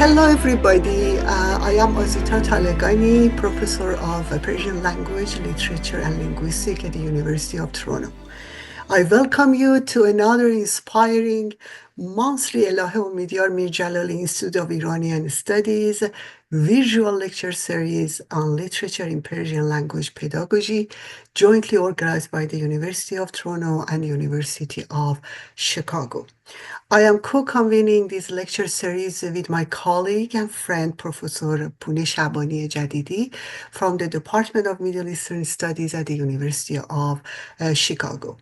Hello, everybody. I am Azita Talegani, professor of Persian language, literature, and linguistics at the University of Toronto. I welcome you to another inspiring monthly Elahé Omidyar Mir-Djalali Institute of Iranian Studies visual lecture series on literature in Persian language pedagogy, jointly organized by the University of Toronto and the University of Chicago. I am co-convening this lecture series with my colleague and friend, Professor Pune Shabani Jadidi from the Department of Middle Eastern Studies at the University of Chicago.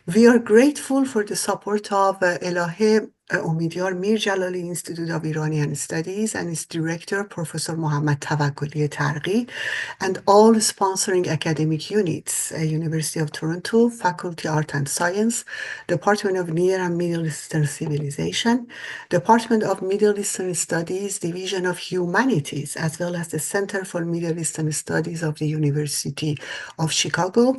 We are grateful for the support of Elahé Omidyar Mir-Djalali Institute of Iranian Studies and its director, Professor Mohammad Tawakkoli Targhi, and all sponsoring academic units, University of Toronto, Faculty Art and Science, Department of Near and Middle Eastern Civilization, Department of Middle Eastern Studies, Division of Humanities, as well as the Center for Middle Eastern Studies of the University of Chicago,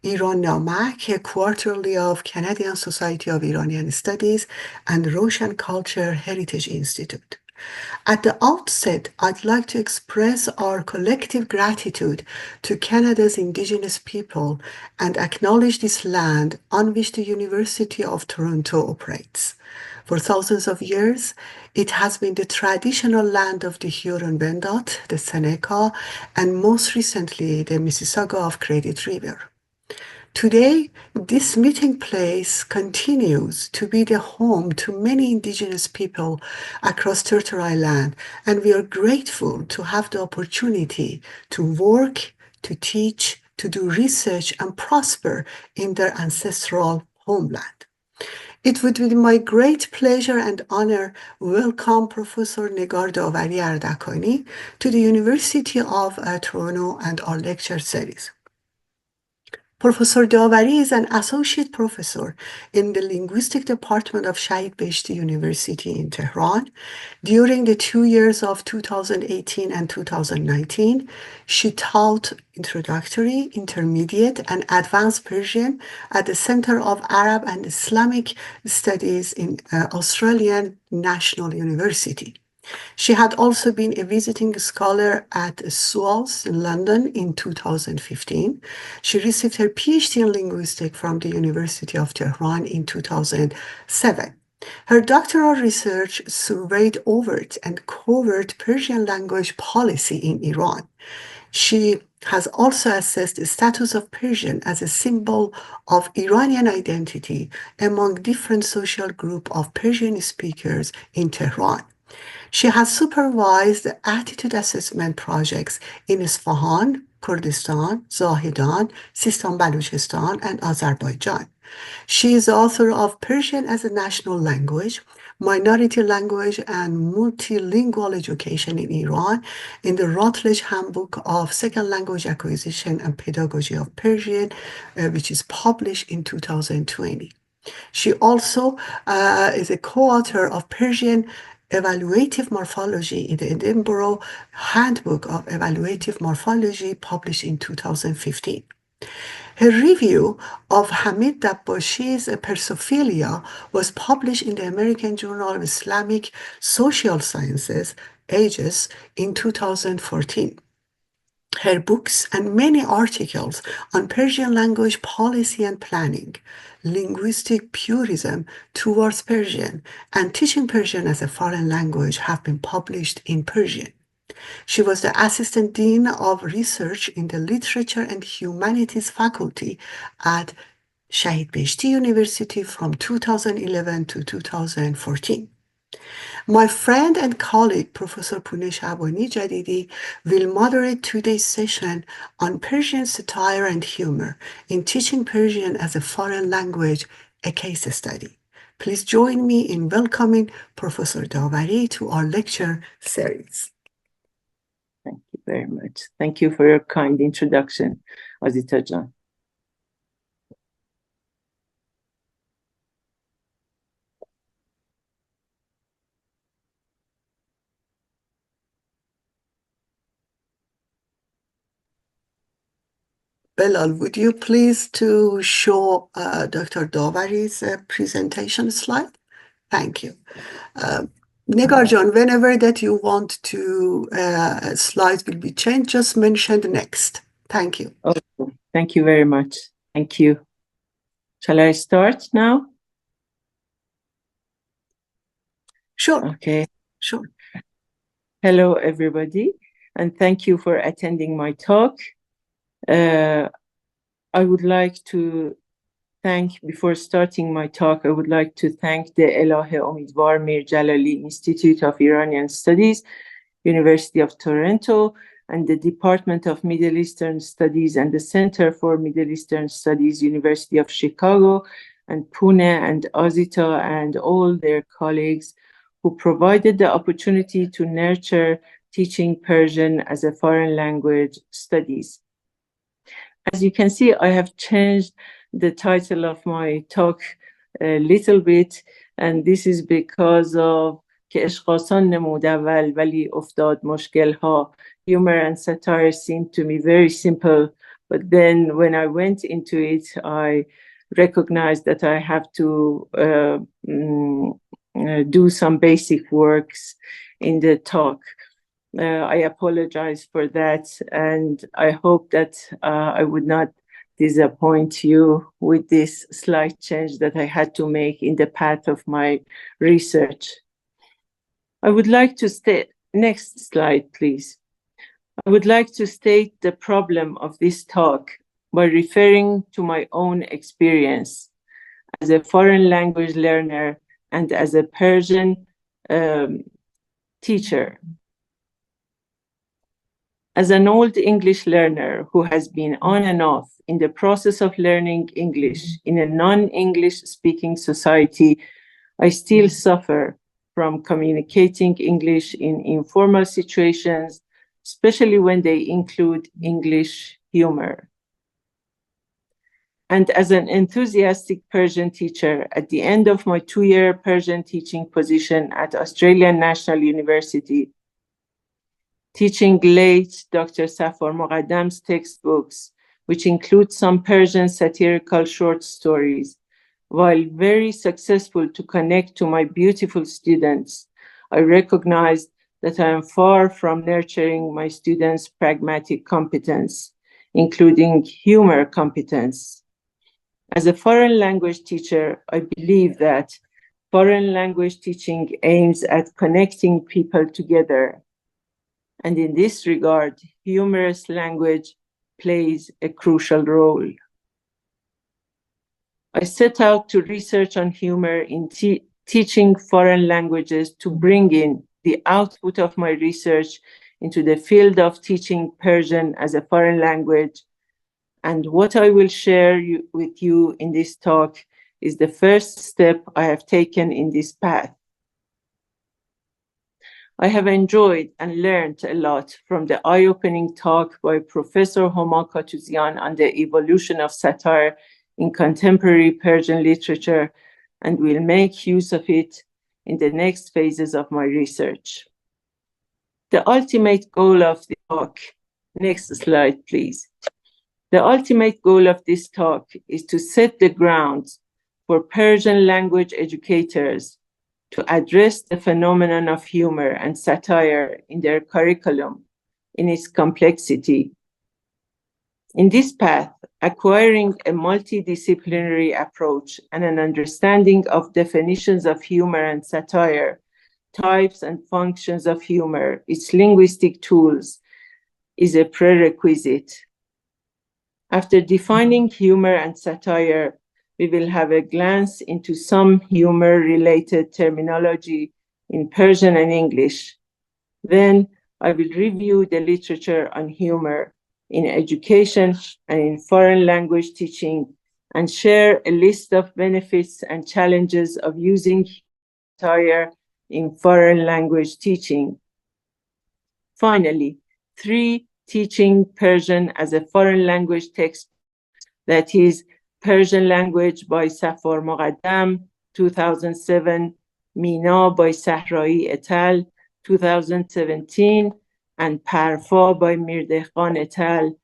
Iran Namak, a quarterly of Canadian Society of Iranian Studies, and Roshan Culture Heritage Institute. At the outset, I'd like to express our collective gratitude to Canada's Indigenous people and acknowledge this land on which the University of Toronto operates. For thousands of years, it has been the traditional land of the Huron-Wendat, the Seneca, and most recently, the Mississauga of Credit River. Today, this meeting place continues to be the home to many Indigenous people across Turtle Island, and we are grateful to have the opportunity to work, to teach, to do research, and prosper in their ancestral homeland. It would be my great pleasure and honor welcome Professor Negar Ardakani to the University of Toronto and our lecture series. Professor Davari is an associate professor in the linguistic department of Shahid Beheshti University in Tehran. During the 2 years of 2018 and 2019, she taught introductory, intermediate, and advanced Persian at the Center of Arab and Islamic Studies in Australian National University. She had also been a visiting scholar at SUAS in London in 2015. She received her PhD in linguistics from the University of Tehran in 2007. Her doctoral research surveyed overt and covert Persian language policy in Iran. She has also assessed the status of Persian as a symbol of Iranian identity among different social groups of Persian speakers in Tehran. She has supervised attitude assessment projects in Isfahan, Kurdistan, Zahedan, Sistan Baluchistan, and Azerbaijan. She is author of Persian as a National Language, Minority Language and Multilingual Education in Iran in the Routledge Handbook of Second Language Acquisition and Pedagogy of Persian, which is published in 2020. She also is a co-author of Persian Evaluative Morphology in the Edinburgh Handbook of Evaluative Morphology, published in 2015. Her review of Hamid Dabbashi's Persophilia was published in the American Journal of Islamic Social Sciences, AGES, in 2014. Her books and many articles on Persian language policy and planning, linguistic purism towards Persian, and teaching Persian as a foreign language have been published in Persian. She was the Assistant Dean of Research in the Literature and Humanities Faculty at Shahid Beheshti University from 2011 to 2014. My friend and colleague, Professor Pune Shabani Jadidi, will moderate today's session on Persian satire and humor in teaching Persian as a foreign language, a case study. Please join me in welcoming Professor Davari to our lecture series. Thank you very much. Thank you for your kind introduction, Azita Jan. Belal, would you please to show Dr. Davari's presentation slide? Thank you. Negar John, whenever that you want to slides will be changed, just mention the next. Thank you. Okay. Thank you very much. Thank you. Shall I start now? Sure. Okay. Sure. Hello, everybody, and thank you for attending my talk. I would like to before starting my talk, I would like to thank the Elahé Omidyar Mir-Djalali Institute of Iranian Studies, University of Toronto, and the Department of Middle Eastern Studies and the Center for Middle Eastern Studies, University of Chicago, and Pune, and Azita, and all their colleagues who provided the opportunity to nurture teaching Persian as a foreign language studies. As you can see, I have changed the title of my talk a little bit, and this is because of که عشق آسان نمود اول ولی افتاد مشکل‌ها. Humor and satire seemed to me very simple, but then when I went into it, I recognized that I have to do some basic works in the talk. I apologize for that, and I hope that I would not disappoint you with this slight change that I had to make in the path of my research. I would like to state, next slide, please. I would like to state the problem of this talk by referring to my own experience as a foreign language learner and as a Persian teacher. As an old English learner who has been on and off in the process of learning English in a non-English speaking society, I still suffer from communicating English in informal situations, especially when they include English humor. And as an enthusiastic Persian teacher, at the end of my 2-year Persian teaching position at Australian National University, teaching late Dr. Safar Moghaddam's textbooks, which include some Persian satirical short stories. While very successful to connect to my beautiful students, I recognized that I am far from nurturing my students' pragmatic competence, including humor competence. As a foreign language teacher, I believe that foreign language teaching aims at connecting people together. And in this regard, humorous language plays a crucial role. I set out to research on humor in teaching foreign languages to bring in the output of my research into the field of teaching Persian as a foreign language. And what I will share with you in this talk is the first step I have taken in this path. I have enjoyed and learned a lot from the eye-opening talk by Professor Homa Katuzian on the evolution of satire in contemporary Persian literature, and will make use of it in the next phases of my research. The ultimate goal of the talk, next slide, please. The ultimate goal of this talk is to set the grounds for Persian language educators to address the phenomenon of humor and satire in their curriculum in its complexity. In this path, acquiring a multidisciplinary approach and an understanding of definitions of humor and satire, types and functions of humor, its linguistic tools, is a prerequisite. After defining humor and satire, we will have a glance into some humor-related terminology in Persian and English. Then I will review the literature on humor in education and in foreign language teaching, and share a list of benefits and challenges of using satire in foreign language teaching. Finally, 3 teaching Persian as a foreign language text, that is Persian language by Safar Moghaddam, 2007, Mina by Zaruyee et al., 2017, and Parfa by Mir-Djalali et al.,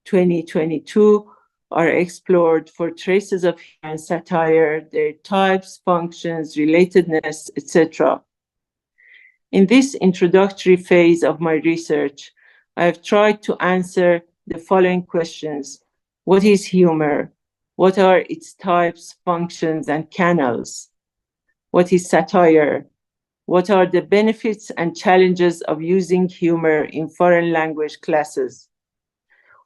2022, are explored for traces of humor and satire, their types, functions, relatedness, etc. In this introductory phase of my research, I have tried to answer the following questions. What is humor? What are its types, functions, and canals? What is satire? What are the benefits and challenges of using humor in foreign language classes?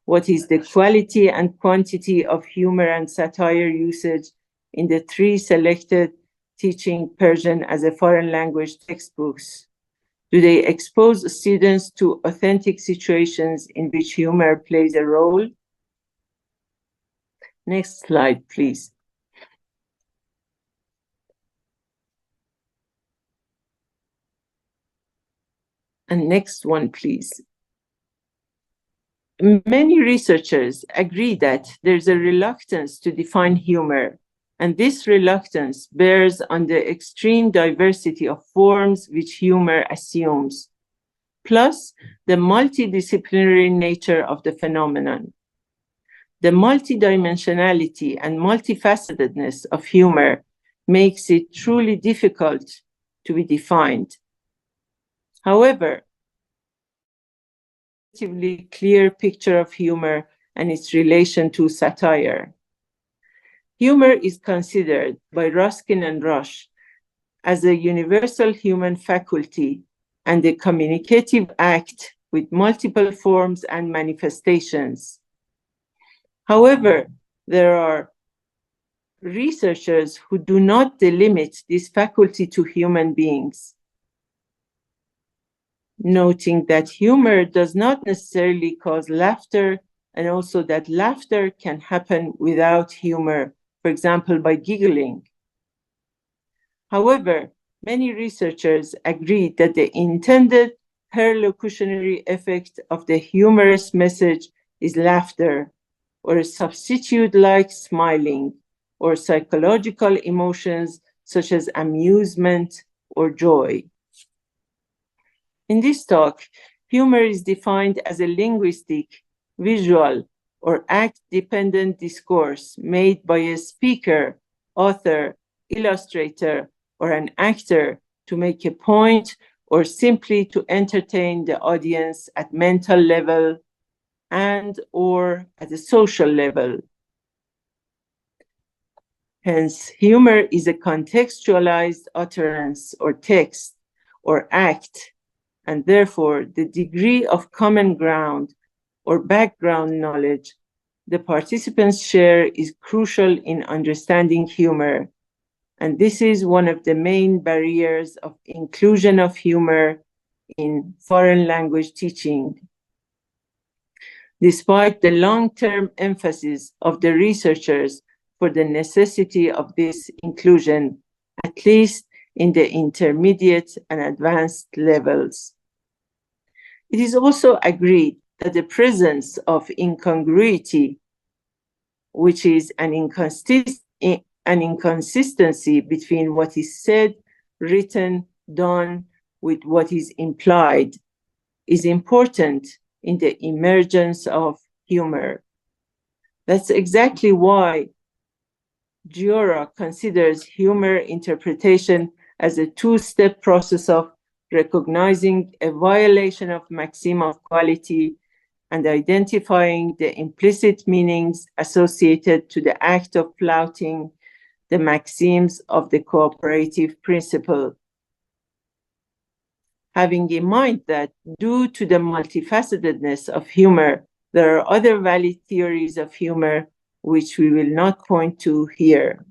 What is the quality and quantity of humor and satire usage in the 3 selected teaching Persian as a foreign language textbooks? Do they expose students to authentic situations in which humor plays a role? Next slide, please. And next one, please. Many researchers agree that there's a reluctance to define humor, and this reluctance bears on the extreme diversity of forms which humor assumes, plus the multidisciplinary nature of the phenomenon. The multidimensionality and multifacetedness of humor makes it truly difficult to be defined. However, a relatively clear picture of humor and its relation to satire. Humor is considered by Ruskin and Rush as a universal human faculty and a communicative act with multiple forms and manifestations. However, there are researchers who do not delimit this faculty to human beings, noting that humor does not necessarily cause laughter, and also that laughter can happen without humor, for example, by giggling. However, many researchers agree that the intended perlocutionary effect of the humorous message is laughter, or a substitute like smiling, or psychological emotions such as amusement or joy. In this talk, humor is defined as a linguistic, visual, or act-dependent discourse made by a speaker, author, illustrator, or an actor to make a point or simply to entertain the audience at mental level and or at a social level. Hence, humor is a contextualized utterance or text or act, and therefore the degree of common ground or background knowledge the participants share is crucial in understanding humor. And this is one of the main barriers of inclusion of humor in foreign language teaching. Despite the long-term emphasis of the researchers for the necessity of this inclusion, at least in the intermediate and advanced levels. It is also agreed that the presence of incongruity, which is an inconsistency between what is said, written, done with what is implied, is important in the emergence of humor. That's exactly why Giora considers humor interpretation as a two-step process of recognizing a violation of maxim of quality and identifying the implicit meanings associated to the act of flouting the maxims of the cooperative principle. Having in mind that due to the multifacetedness of humor, there are other valid theories of humor which we will not point to here.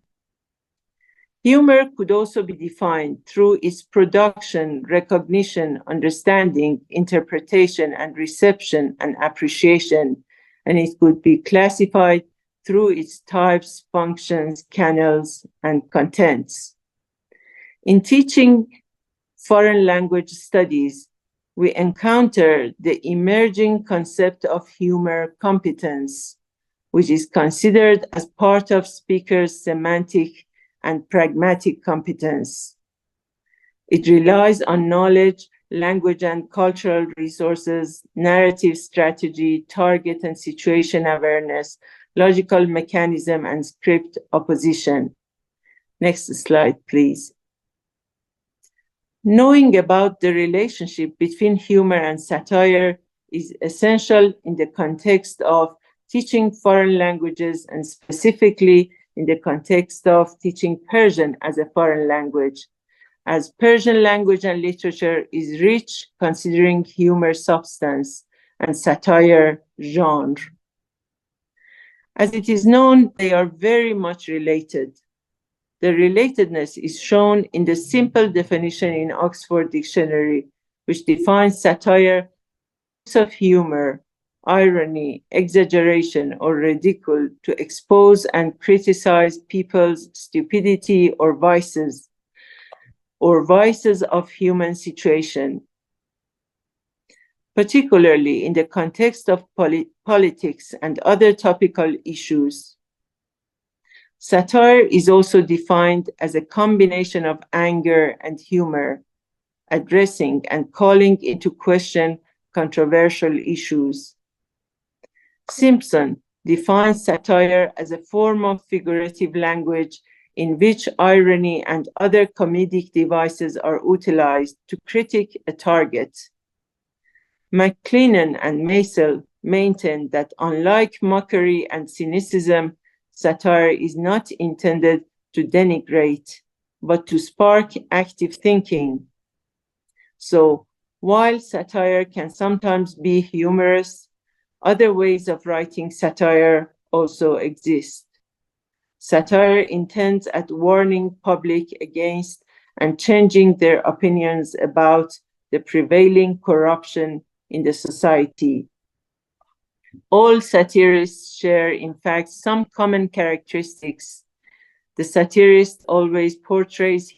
Humor could also be defined through its production, recognition, understanding, interpretation, and reception and appreciation, and it could be classified through its types, functions, canals, and contents. In teaching foreign language studies, we encounter the emerging concept of humor competence, which is considered as part of speakers' semantic and pragmatic competence. It relies on knowledge, language and cultural resources, narrative strategy, target and situation awareness, logical mechanism, and script opposition. Next slide, please. Knowing about the relationship between humor and satire is essential in the context of teaching foreign languages, and specifically in the context of teaching Persian as a foreign language, as Persian language and literature is rich considering humor substance and satire genre. As it is known, they are very much related. The relatedness is shown in the simple definition in Oxford Dictionary, which defines satire as use of humor, irony, exaggeration, or ridicule to expose and criticize people's stupidity or vices of human situation, particularly in the context of politics and other topical issues. Satire is also defined as a combination of anger and humor, addressing and calling into question controversial issues. Simpson defines satire as a form of figurative language in which irony and other comedic devices are utilized to critique a target. McLennan and Maisel maintain that unlike mockery and cynicism, satire is not intended to denigrate, but to spark active thinking. So, while satire can sometimes be humorous, other ways of writing satire also exist. Satire intends at warning public against and changing their opinions about the prevailing corruption in the society. All satirists share, in fact, some common characteristics. The satirist always portrays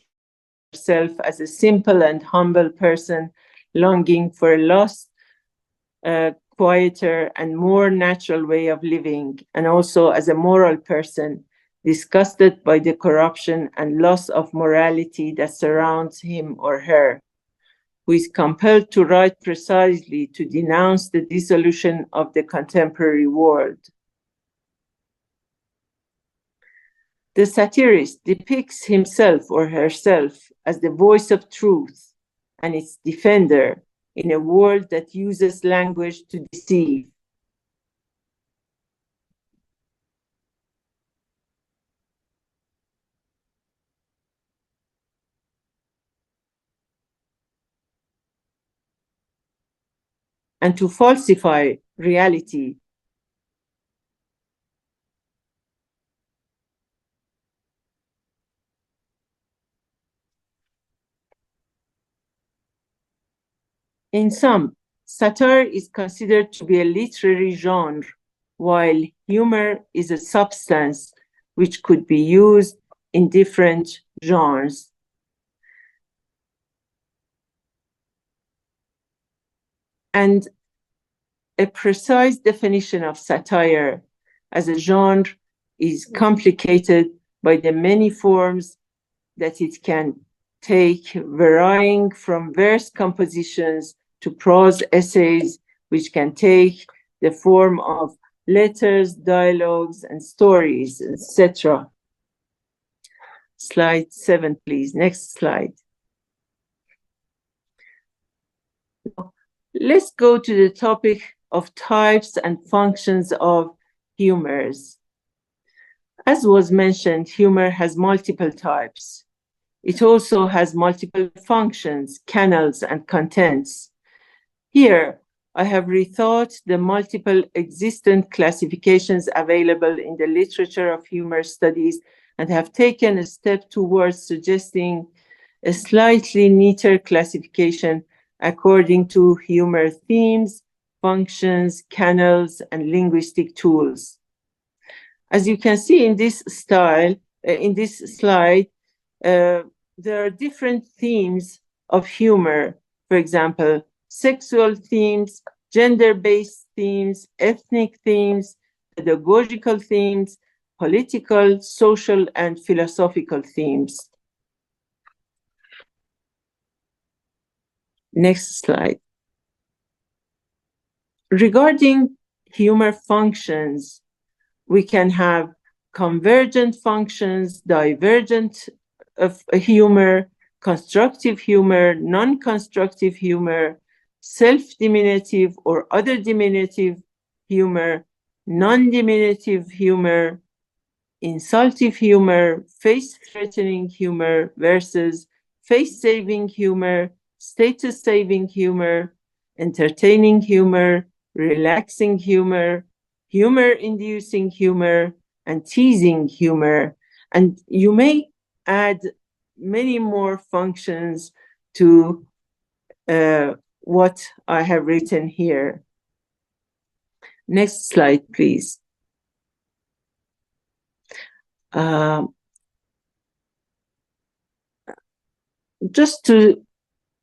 himself as a simple and humble person longing for a lost, quieter, and more natural way of living, and also as a moral person disgusted by the corruption and loss of morality that surrounds him or her, who is compelled to write precisely to denounce the dissolution of the contemporary world. The satirist depicts himself or herself as the voice of truth and its defender in a world that uses language to deceive. And to falsify reality. In sum, satire is considered to be a literary genre, while humor is a substance which could be used in different genres. And a precise definition of satire as a genre is complicated by the many forms that it can take, varying from verse compositions to prose essays, which can take the form of letters, dialogues, and stories, etc. Slide 7, please. Next slide. Let's go to the topic of types and functions of humors. As was mentioned, humor has multiple types. It also has multiple functions, canals, and contents. Here, I have rethought the multiple existent classifications available in the literature of humor studies and have taken a step towards suggesting a slightly neater classification according to humor themes, functions, canals, and linguistic tools. As you can see in this slide, there are different themes of humor. For example, sexual themes, gender-based themes, ethnic themes, pedagogical themes, political, social, and philosophical themes. Next slide. Regarding humor functions, we can have convergent functions, divergent of humor, constructive humor, non-constructive humor, self-diminutive or other diminutive humor, non-diminutive humor, insultive humor, face-threatening humor versus face-saving humor, status-saving humor, entertaining humor, relaxing humor, humor-inducing humor, and teasing humor. And you may add many more functions to what I have written here. Next slide, please.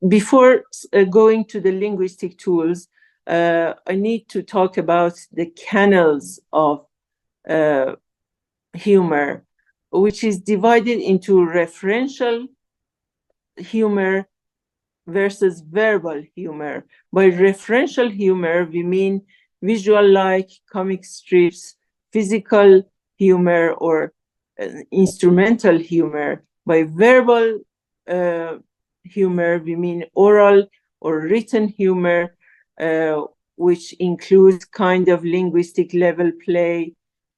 Before going to the linguistic tools, I need to talk about the canals of humor, which is divided into referential humor versus verbal humor. By referential humor, we mean visual-like comic strips, physical humor, or instrumental humor. By verbal humor, we mean oral or written humor, which includes kind of linguistic level play,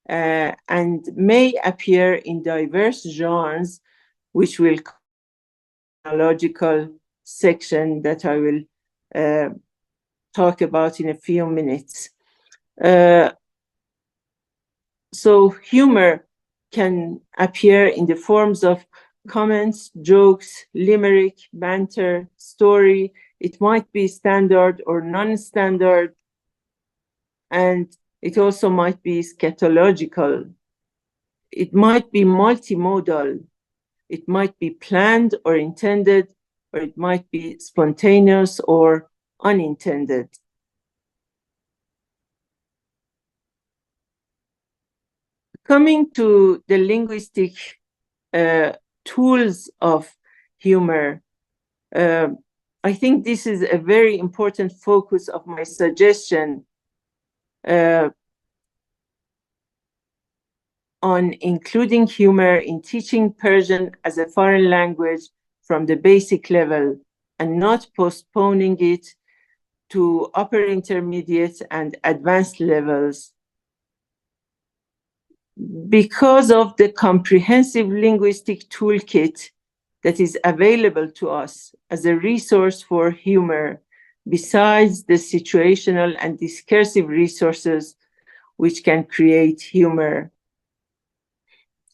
and may appear in diverse genres, which will logical section that I will talk about in a few minutes. So humor can appear in the forms of comments, jokes, limerick, banter, story. It might be standard or non-standard, and it also might be scatological. It might be multimodal. It might be planned or intended, or it might be spontaneous or unintended. Coming to the linguistic tools of humor, I think this is a very important focus of my suggestion on including humor in teaching Persian as a foreign language from the basic level and not postponing it to upper intermediate and advanced levels. Because of the comprehensive linguistic toolkit that is available to us as a resource for humor, besides the situational and discursive resources which can create humor.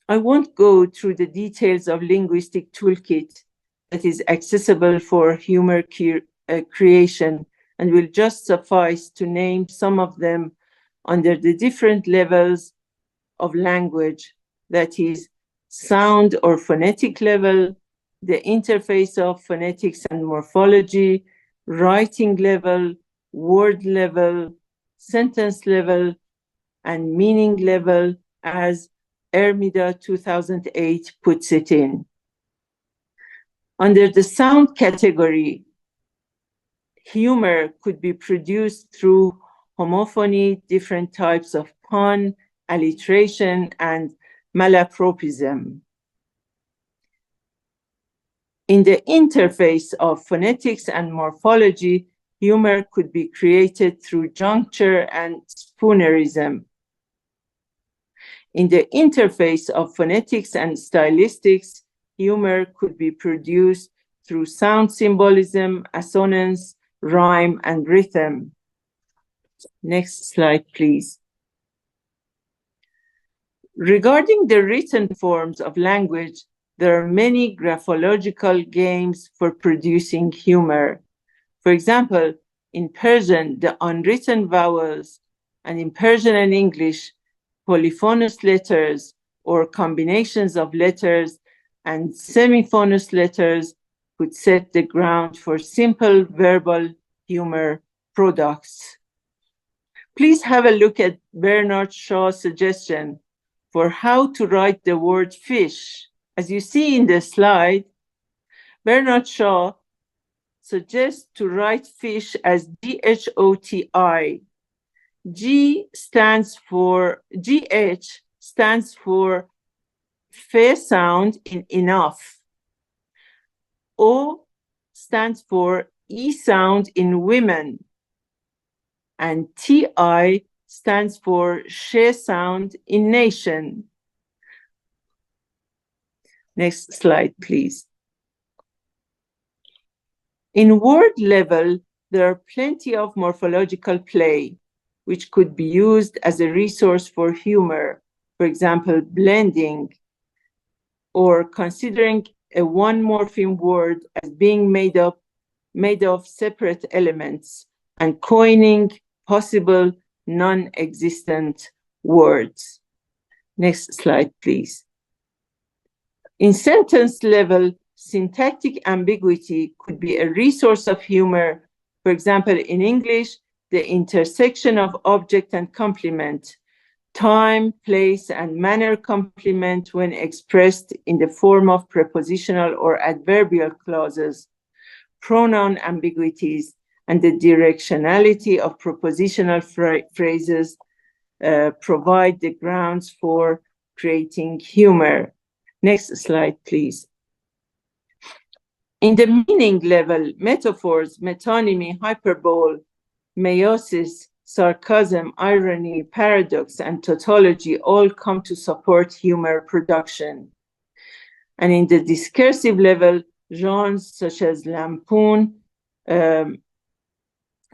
I won't go through the details of linguistic toolkit that is accessible for humor creation, and will just suffice to name some of them under the different levels of language, that is sound or phonetic level, the interface of phonetics and morphology, writing level, word level, sentence level, and meaning level, as Ermida 2008 puts it in. Under the sound category, humor could be produced through homophony, different types of pun, alliteration, and malapropism. In the interface of phonetics and morphology, humor could be created through juncture and spoonerism. In the interface of phonetics and stylistics, humor could be produced through sound symbolism, assonance, rhyme, and rhythm. Next slide, please. Regarding the written forms of language, there are many graphological games for producing humor. For example, in Persian, the unwritten vowels, and in Persian and English, polyphonous letters or combinations of letters and semiphonous letters could set the ground for simple verbal humor products. Please have a look at Bernard Shaw's suggestion for how to write the word fish. As you see in the slide, Bernard Shaw suggests to write fish as GHOTI. GH stands for fair sound in enough. O stands for E sound in women, and TI stands for sh sound in nation. Next slide, please. In word level, there are plenty of morphological play, which could be used as a resource for humor, for example, blending, or considering a one morpheme word as being made of separate elements, and coining possible non-existent words. Next slide, please. In sentence level, syntactic ambiguity could be a resource of humor. For example, in English, the intersection of object and complement, time, place, and manner complement when expressed in the form of prepositional or adverbial clauses, pronoun ambiguities, and the directionality of propositional phrases provide the grounds for creating humor. Next slide, please. In the meaning level, metaphors, metonymy, hyperbole, meiosis, sarcasm, irony, paradox, and tautology all come to support humor production. And in the discursive level, genres such as lampoon,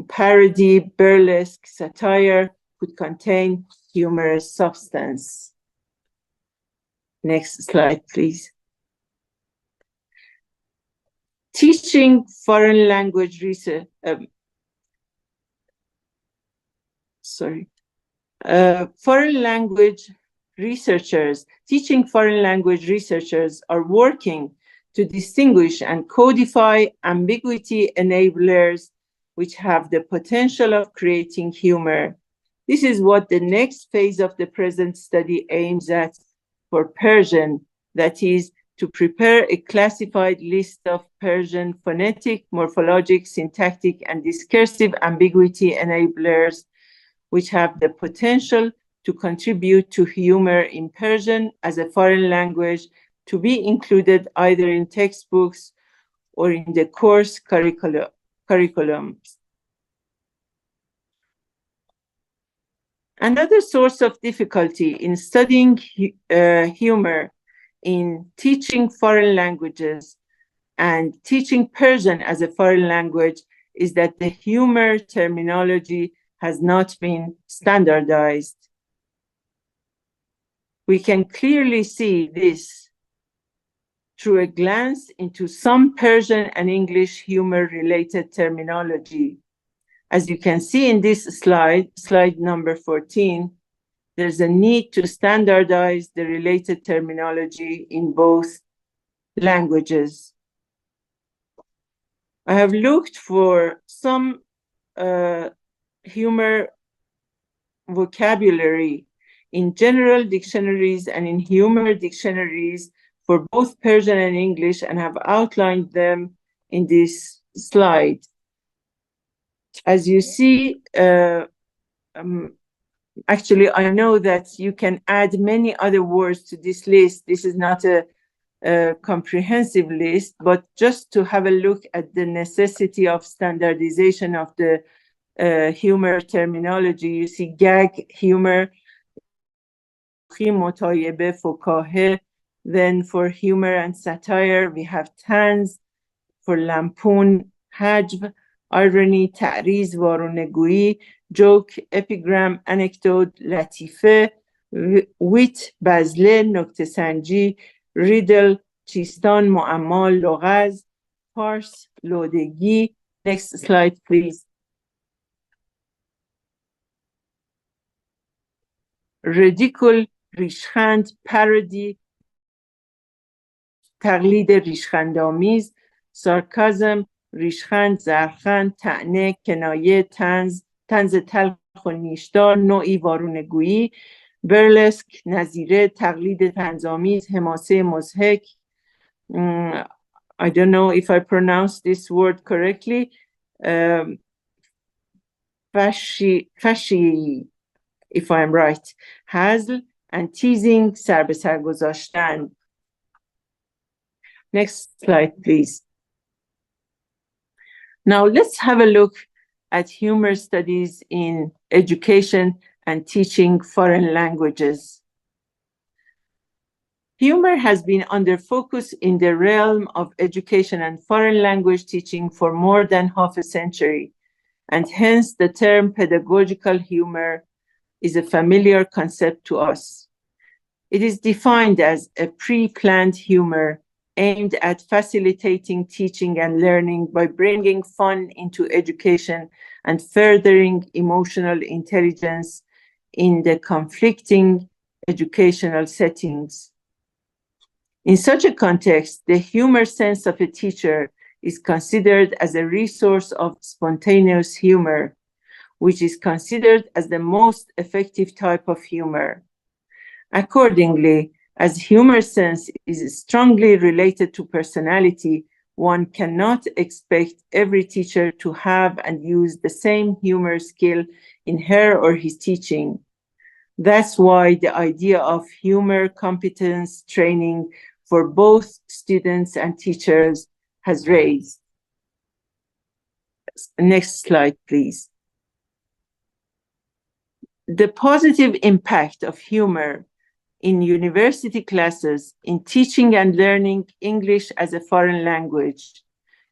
parody, burlesque, satire could contain humorous substance. Next slide, please. Teaching foreign language research, foreign language researchers, teaching foreign language researchers are working to distinguish and codify ambiguity enablers which have the potential of creating humor. This is what the next phase of the present study aims at for Persian, that is, to prepare a classified list of Persian phonetic, morphologic, syntactic, and discursive ambiguity enablers which have the potential to contribute to humor in Persian as a foreign language, to be included either in textbooks or in the course curriculums. Another source of difficulty in studying humor in teaching foreign languages and teaching Persian as a foreign language is that the humor terminology has not been standardized. We can clearly see this through a glance into some Persian and English humor-related terminology. As you can see in this slide, slide number 14, there's a need to standardize the related terminology in both languages. I have looked for some humor vocabulary in general dictionaries and in humor dictionaries for both Persian and English, and have outlined them in this slide. As you see, actually, I know that you can add many other words to this list. This is not a comprehensive list, but just to have a look at the necessity of standardization of the humor terminology. You see gag humor, مطایبه, فکاهه. Then for humor and satire, we have tanz. For lampoon, hajv. Irony, تعریض, وارونگویی. Joke, epigram, anecdote, لطیفه. wit, بزله, نکته سنجی. riddle, چیستان، معما، لغز. farce, لودگی. Next slide, please. ridicule, ریشخند، parody, تقلید ریشخندآمیز. sarcasm, ریشخند، زرخند، طعنه، کنایه، طنز تلخ و نیشدار، نوعی وارونگویی. burlesque، نظیره، تقلید طنزآمیز، حماسه مضحک. I don't know if I pronounce this word correctly. Fasci, if I'm right. hazl and teasing, سر به سر گذاشتن. Next slide, please. Now let's have a look at humor studies in education and teaching foreign languages. Humor has been under focus in the realm of education and foreign language teaching for more than half a century, and hence the term pedagogical humor is a familiar concept to us. It is defined as a pre-planned humor aimed at facilitating teaching and learning by bringing fun into education and furthering emotional intelligence in the conflicting educational settings. In such a context, the humor sense of a teacher is considered as a resource of spontaneous humor, which is considered as the most effective type of humor. Accordingly, as humor sense is strongly related to personality, one cannot expect every teacher to have and use the same humor skill in her or his teaching. That's why the idea of humor competence training for both students and teachers has raised. Next slide, please. The positive impact of humor in university classes, in teaching and learning English as a foreign language,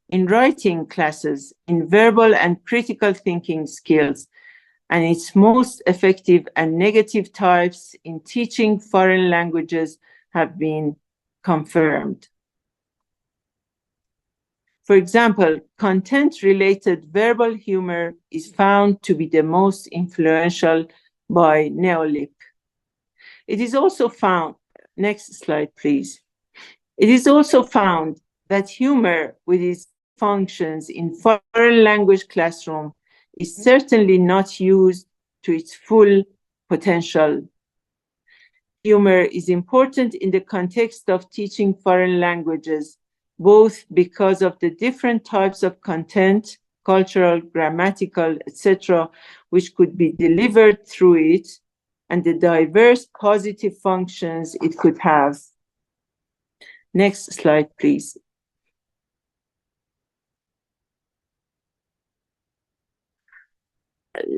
in writing classes, in verbal and critical thinking skills, and its most effective and negative types in teaching foreign languages have been confirmed. For example, content-related verbal humor is found to be the most influential by Neolip. It is also found, next slide please. It is also found that humor with its functions in foreign language classroom is certainly not used to its full potential. Humor is important in the context of teaching foreign languages, both because of the different types of content, cultural, grammatical, etc., which could be delivered through it, and the diverse positive functions it could have. Next slide, please.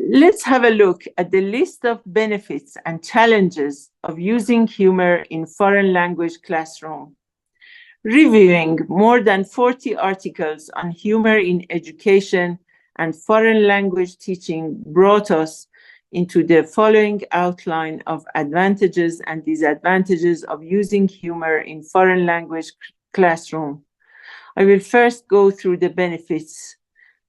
Let's have a look at the list of benefits and challenges of using humor in foreign language classroom. Reviewing more than 40 articles on humor in education and foreign language teaching brought us into the following outline of advantages and disadvantages of using humor in foreign language classroom. I will first go through the benefits.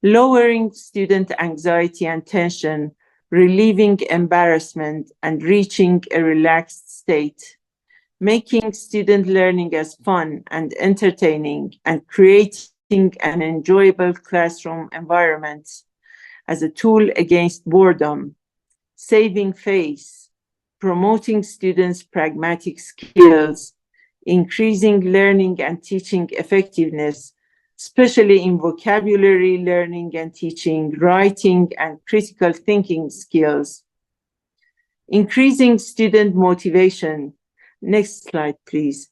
Lowering student anxiety and tension, relieving embarrassment, and reaching a relaxed state, making student learning as fun and entertaining, and creating an enjoyable classroom environment as a tool against boredom, saving face, promoting students' pragmatic skills, increasing learning and teaching effectiveness, especially in vocabulary learning and teaching, writing, and critical thinking skills. Increasing student motivation. Next slide, please.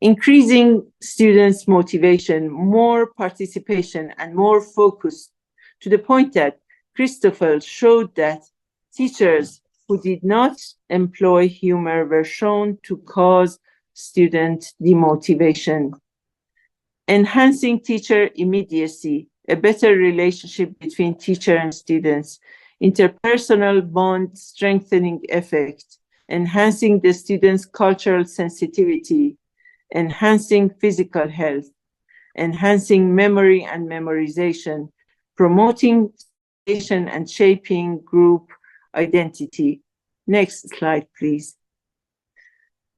Increasing students' motivation, more participation, and more focus, to the point that Christoffel showed that teachers who did not employ humor were shown to cause student demotivation. Enhancing teacher immediacy, a better relationship between teacher and students, interpersonal bond strengthening effect, enhancing the students' cultural sensitivity, enhancing physical health, enhancing memory and memorization, promoting and shaping group identity. Next slide, please.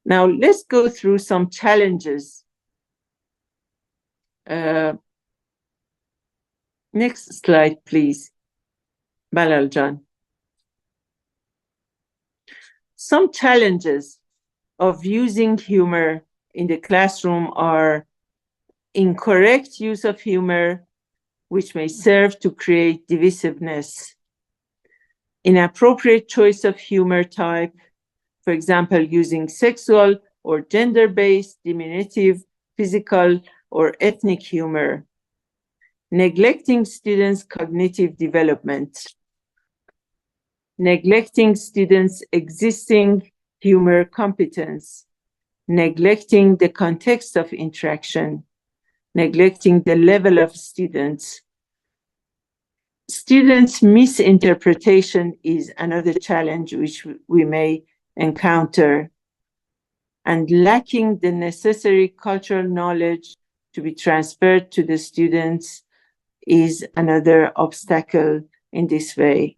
Now let's go through some challenges. Next slide, please. Balal Jan. Some challenges of using humor in the classroom are incorrect use of humor, which may serve to create divisiveness. Inappropriate choice of humor type, for example, using sexual or gender-based, diminutive, physical, or ethnic humor. neglecting students' cognitive development, neglecting students' existing humor competence, neglecting the context of interaction, neglecting the level of students. Students' misinterpretation is another challenge which we may encounter, and lacking the necessary cultural knowledge to be transferred to the students is another obstacle in this way.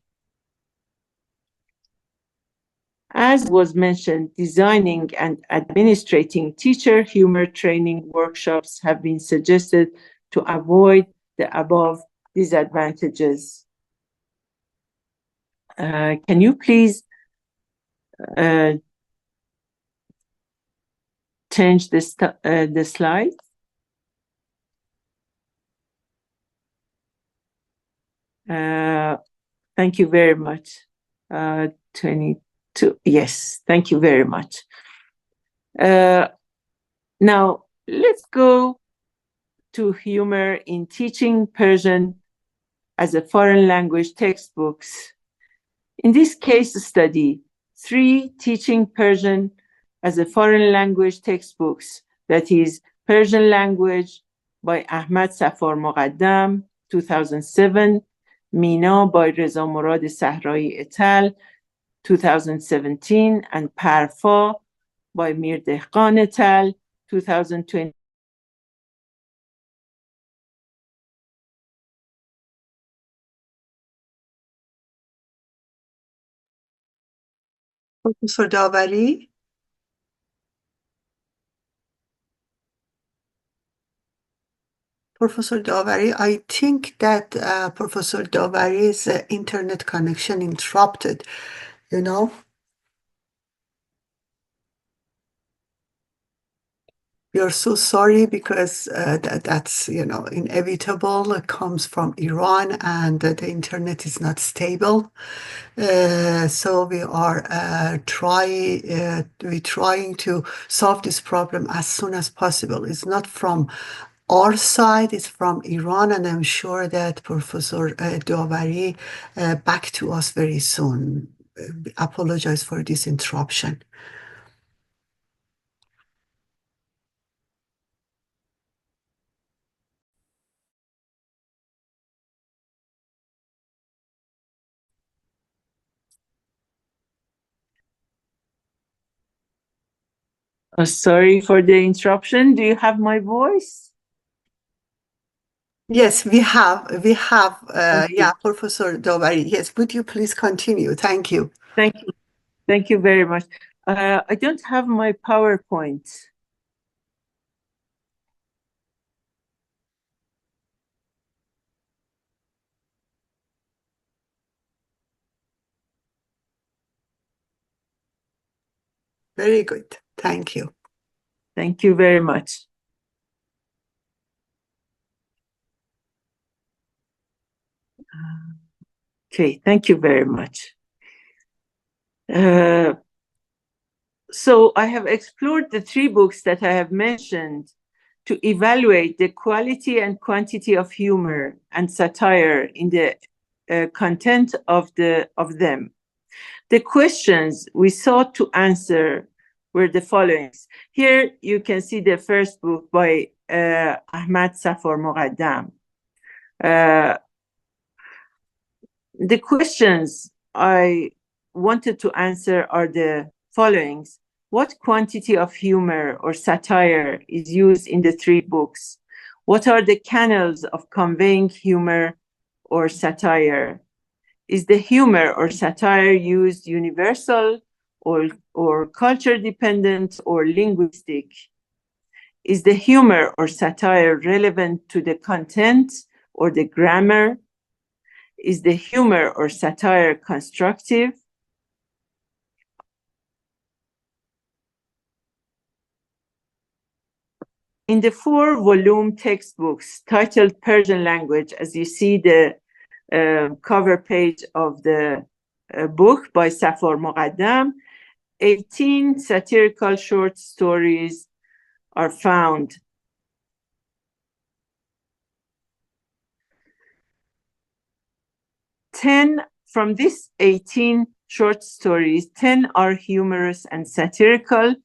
As was mentioned, designing and administrating teacher humor training workshops have been suggested to avoid the above disadvantages. Can you please change the slide? Thank you very much. 22. Yes, thank you very much. Now, let's go to humor in teaching Persian as a foreign language textbooks. In this case study, 3 teaching Persian as a foreign language textbooks, that is Persian language by Ahmad Safar Moghaddam, 2007, Mina by Reza Murad Sahrai et al., 2017, and Parfa by Mir-Djalali et al., 2020. Professor Daveri? Professor Daveri, I think that Professor Daveri's internet connection interrupted, you know? We are so sorry because that's, inevitable. It comes from Iran and the internet is not stable. So we are trying to solve this problem as soon as possible. It's not from our side, it's from Iran, and I'm sure that Professor Daveri back to us very soon. Apologize for this interruption. Sorry for the interruption. Do you have my voice? Yes, we have, yeah, Professor Daveri. Yes, would you please continue? Thank you. Thank you. Thank you very much. I don't have my PowerPoint. Very good. Thank you. Thank you very much. Okay, thank you very much. So I have explored the 3 books that I have mentioned to evaluate the quality and quantity of humor and satire in the content of them. The questions we sought to answer were the following. Here you can see the first book by Ahmad Safar Moghaddam. The questions I wanted to answer are the following. What quantity of humor or satire is used in the 3 books? What are the channels of conveying humor or satire? Is the humor or satire used universal or culture dependent or linguistic? Is the humor or satire relevant to the content or the grammar? Is the humor or satire constructive? In the 4-volume textbooks titled Persian Language, as you see the cover page of the book by Safar Moghaddam, 18 satirical short stories are found. 10 from these 18 short stories, 10 are humorous and satirical.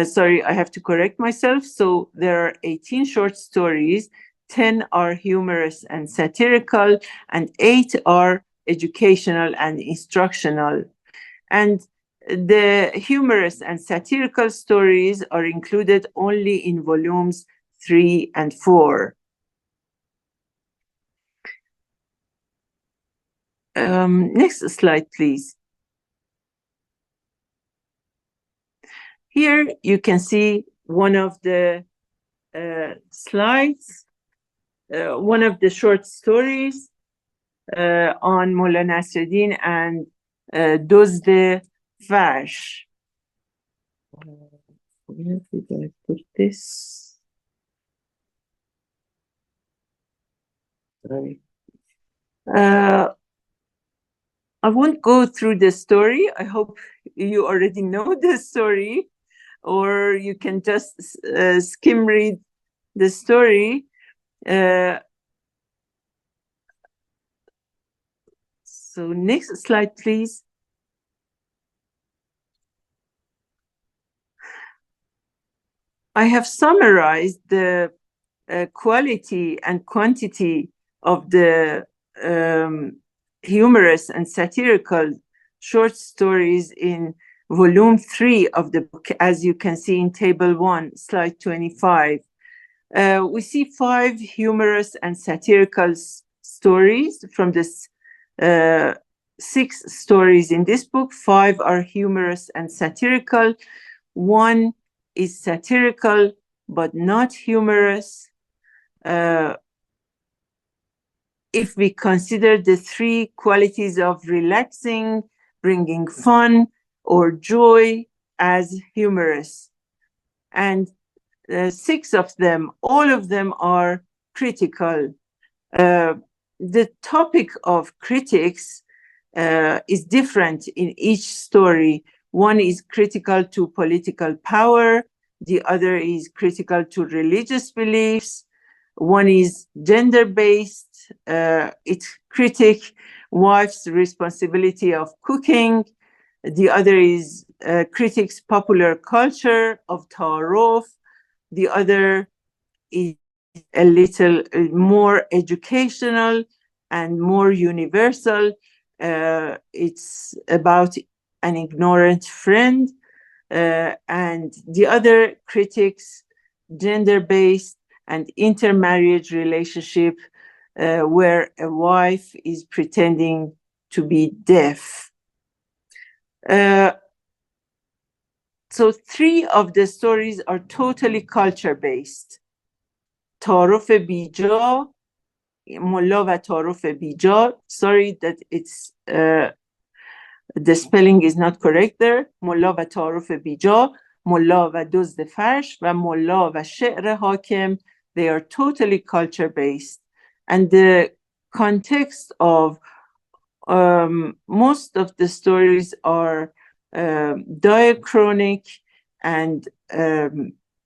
Sorry, I have to correct myself. So there are 18 short stories, 10 are humorous and satirical, and 8 are educational and instructional. And the humorous and satirical stories are included only in volumes 3 and 4. Next slide, please. Here you can see one of the slides, one of the short stories on Mullah Nasreddin and Dozd Farsh. Where did I put this? Sorry. I won't go through the story. I hope you already know the story, or you can just skim read the story. So next slide, please. I have summarized the quality and quantity of the humorous and satirical short stories in volume 3 of the book, as you can see in table 1, slide 25. We see 5 humorous and satirical stories from this 6 stories in this book. 5 are humorous and satirical. 1 is satirical but not humorous. If we consider the 3 qualities of relaxing, bringing fun, or joy as humorous. And 6 of them, all of them are critical. The topic of critics is different in each story. One is critical to political power, the other is critical to religious beliefs, one is gender-based, it critiques wife's responsibility of cooking, the other is critiques popular culture of ta'aruf, the other is a little more educational and more universal. It's about an ignorant friend, and the other critiques gender-based and intermarriage relationship where a wife is pretending to be deaf. So 3 of the stories are totally culture-based. Ta'aruf bija, Mullah wa Ta'aruf bija. Sorry that it's the spelling is not correct there. Mullah wa Ta'aruf bija, Mullah wa Dozd Farsh, wa Mullah wa She'r Hakim. They are totally culture-based. And the context of most of the stories are diachronic and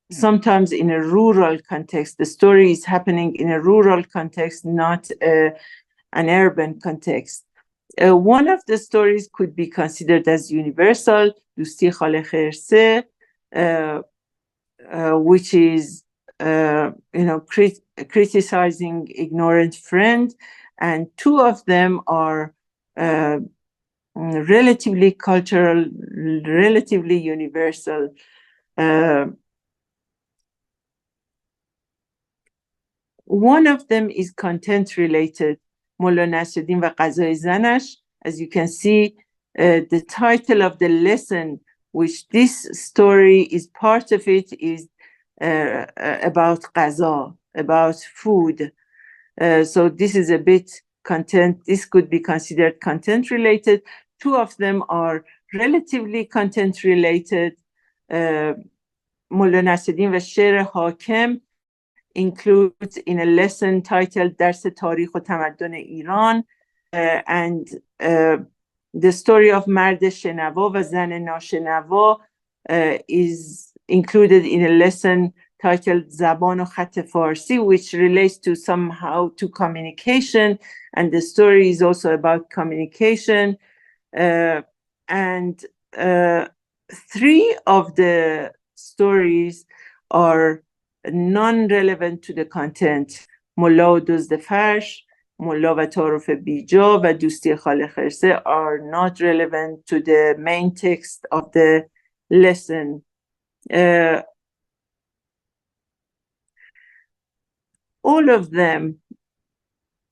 sometimes in a rural context. The story is happening in a rural context, not an urban context. One of the stories could be considered as universal, Dusti Khale Khair Se, which is criticizing ignorant friend, and 2 of them are relatively cultural, relatively universal. One of them is content related, Mullah Nasreddin wa Ghazai Zanash. As you can see, the title of the lesson, which this story is part of it, is about Ghaza, about food. So this is a bit content, this could be considered content related. 2 of them are relatively content related. Mullah Nasreddin wa She'r Hakim includes in a lesson titled Dars Tarikh wa Tamaddun Iran, and the story of Mard Shenawa wa Zan Nashenawa is included in a lesson titled Zaban o Khat Farsi, which relates to somehow to communication, and the story is also about communication. And three of the stories are non-relevant to the content. Molla و دزد فرش, Molla و تعارف بیجا و دوستی خاله خرسه are not relevant to the main text of the lesson. All of them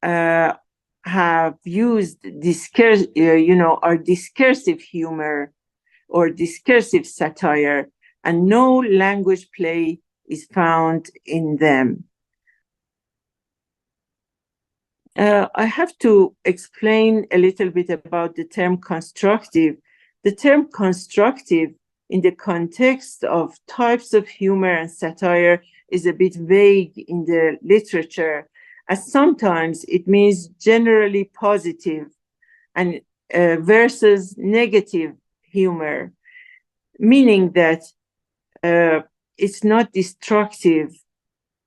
have used are discursive humor or discursive satire, and no language play is found in them. I have to explain a little bit about the term constructive. The term constructive in the context of types of humor and satire is a bit vague in the literature, as sometimes it means generally positive and versus negative humor, meaning that it's not destructive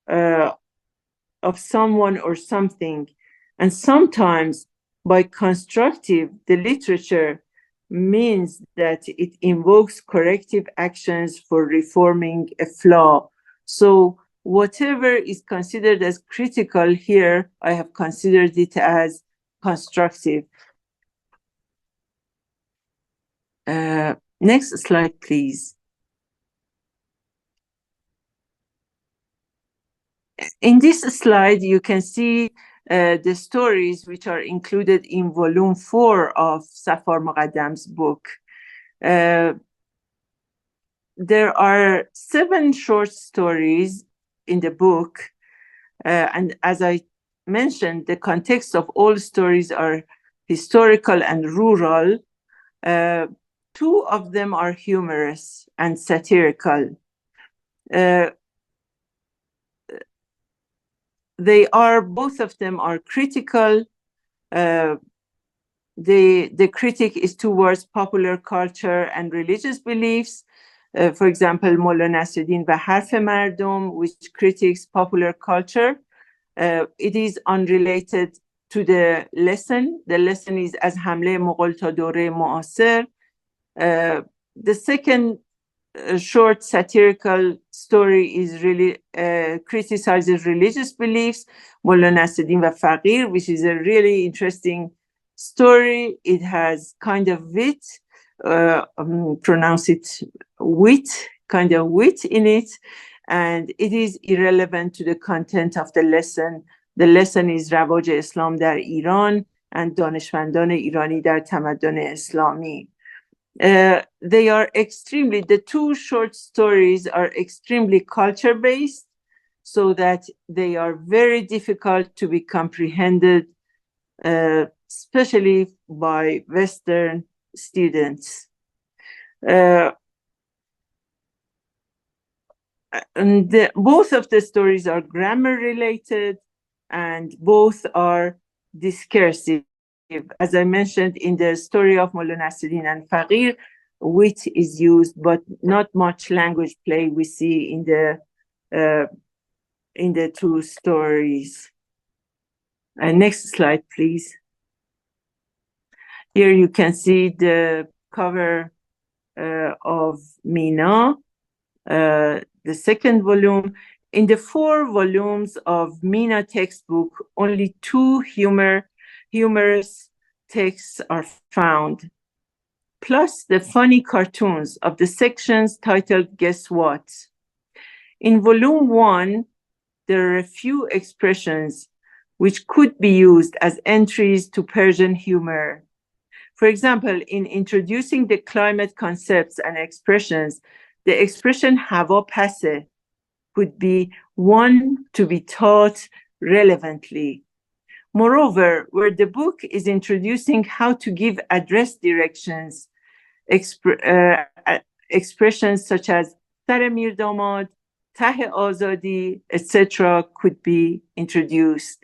of someone or something. And sometimes by constructive, the literature means that it invokes corrective actions for reforming a flaw. So whatever is considered as critical here, I have considered it as constructive. Next slide, please. In this slide, you can see the stories which are included in volume 4 of Safar Moghaddam's book. There are 7 short stories in the book, and as I mentioned, the context of all stories are historical and rural. 2 of them are humorous and satirical. Both of them are critical. The critic is towards popular culture and religious beliefs. For example, Molla Nasruddin va Harf Mardom, which critiques popular culture. It is unrelated to the lesson. The lesson is از حمله مغول تا دوره معاصر. The second short satirical story is really criticizes religious beliefs, Molla Nasruddin va Faqir, which is a really interesting story. It has kind of wit, pronounce it wit, kind of wit in it, and it is irrelevant to the content of the lesson. The lesson is رواج اسلام در ایران and دانشمندان ایرانی در تمدن اسلامی. The 2 short stories are extremely culture-based, so that they are very difficult to be comprehended, especially by Western students. Both of the stories are grammar-related, and both are discursive. As I mentioned, in the story of Molla Nasruddin and Faqir, wit is used, but not much language play we see in the 2 stories. Next slide, please. Here you can see the cover of Mina, the second volume. In the 4 volumes of Mina textbook, only 2 humorous texts are found, plus the funny cartoons of the sections titled Guess What. In volume 1, there are a few expressions which could be used as entries to Persian humor. For example, in introducing the climate concepts and expressions, the expression hava pase could be one to be taught relevantly. Moreover, where the book is introducing how to give address directions, expressions such as Sar Mir Damad, Tah Azadi, etc. could be introduced.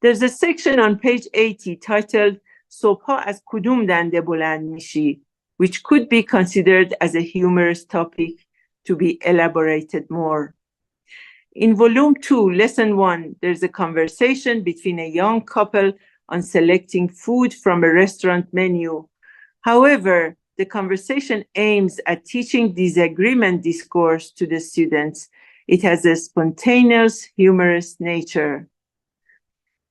There's a section on page 80 titled Sobha az kudum dande buland mishi, which could be considered as a humorous topic to be elaborated more. In volume 2, lesson 1, there's a conversation between a young couple on selecting food from a restaurant menu. However, the conversation aims at teaching disagreement discourse to the students. It has a spontaneous, humorous nature.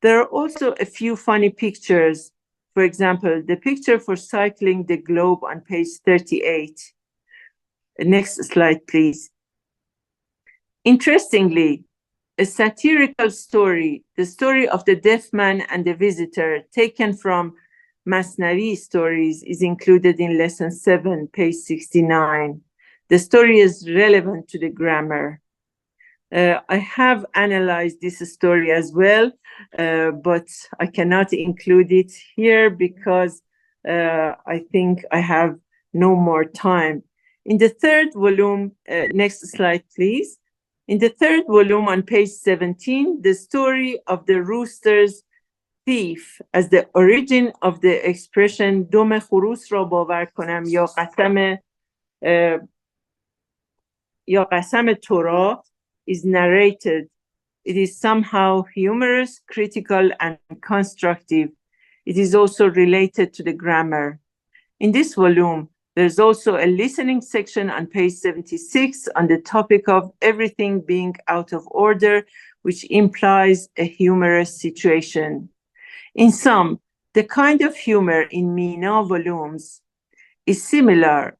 There are also a few funny pictures. For example, the picture for cycling the globe on page 38. Next slide, please. Interestingly, a satirical story, the story of the deaf man and the visitor, taken from Masnavi stories, is included in lesson 7, page 69. The story is relevant to the grammar. I have analyzed this story as well, but I cannot include it here because I think I have no more time. In the third volume, next slide, please. In the third volume on page 17, the story of the rooster's thief as the origin of the expression dom خروس را باور کنم یا قسم تو را is narrated. It is somehow humorous, critical, and constructive. It is also related to the grammar. In this volume, there's also a listening section on page 76 on the topic of everything being out of order, which implies a humorous situation. In sum, the kind of humor in Mina volumes is similar.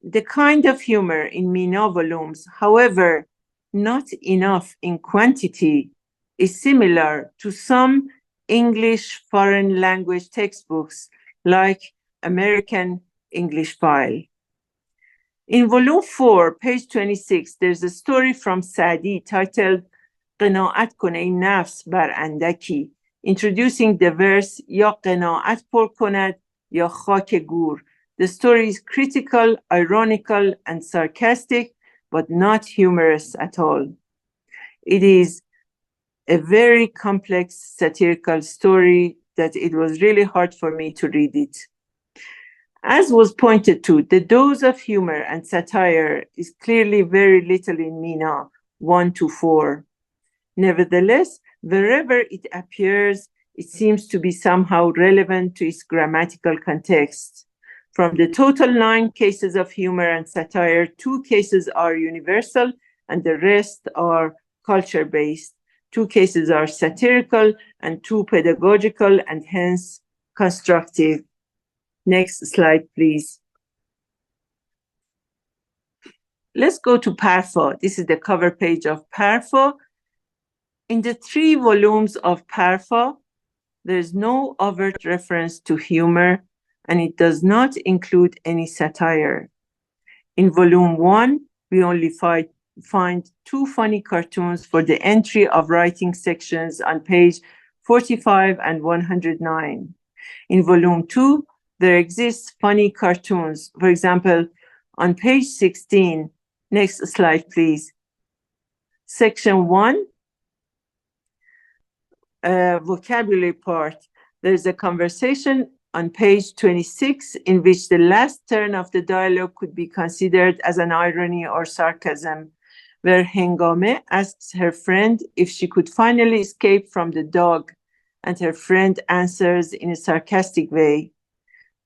The kind of humor in Mina volumes, however, not enough in quantity, is similar to some English foreign language textbooks like American English File. In volume 4, page 26, there's a story from Saadi titled قناعت کن ای نفس بر اندکی, introducing the verse یا قناعت پر کند یا خاک گور. The story is critical, ironical, and sarcastic, but not humorous at all. It is a very complex satirical story that it was really hard for me to read it. As was pointed to, the dose of humor and satire is clearly very little in Mina 1 to 4. Nevertheless, wherever it appears, it seems to be somehow relevant to its grammatical context. From the total 9 cases of humor and satire, 2 cases are universal and the rest are culture-based. 2 cases are satirical and 2 pedagogical and hence constructive. Next slide, please. Let's go to Parfa. This is the cover page of Parfa. In the 3 volumes of Parfa, there is no overt reference to humor, and it does not include any satire. In volume 1, we only find 2 funny cartoons for the entry of writing sections on page 45 and 109. In volume 2, there exists funny cartoons. For example, on page 16, next slide, please. Section 1, vocabulary part. There's a conversation on page 26 in which the last turn of the dialogue could be considered as an irony or sarcasm, where Hengame asks her friend if she could finally escape from the dog, and her friend answers in a sarcastic way.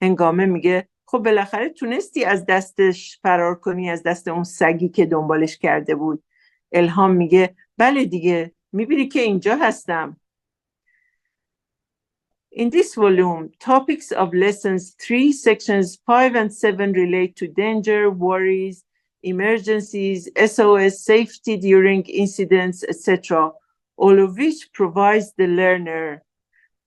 هنگامه میگه خب بالاخره تونستی از دستش فرار کنی، از دست اون سگی که دنبالش کرده بود. الهام میگه بله دیگه، میبینی که اینجا هستم. In this volume, topics of lessons 3, sections 5 and 7 relate to danger, worries, emergencies, SOS, safety during incidents, etc., all of which provides the learner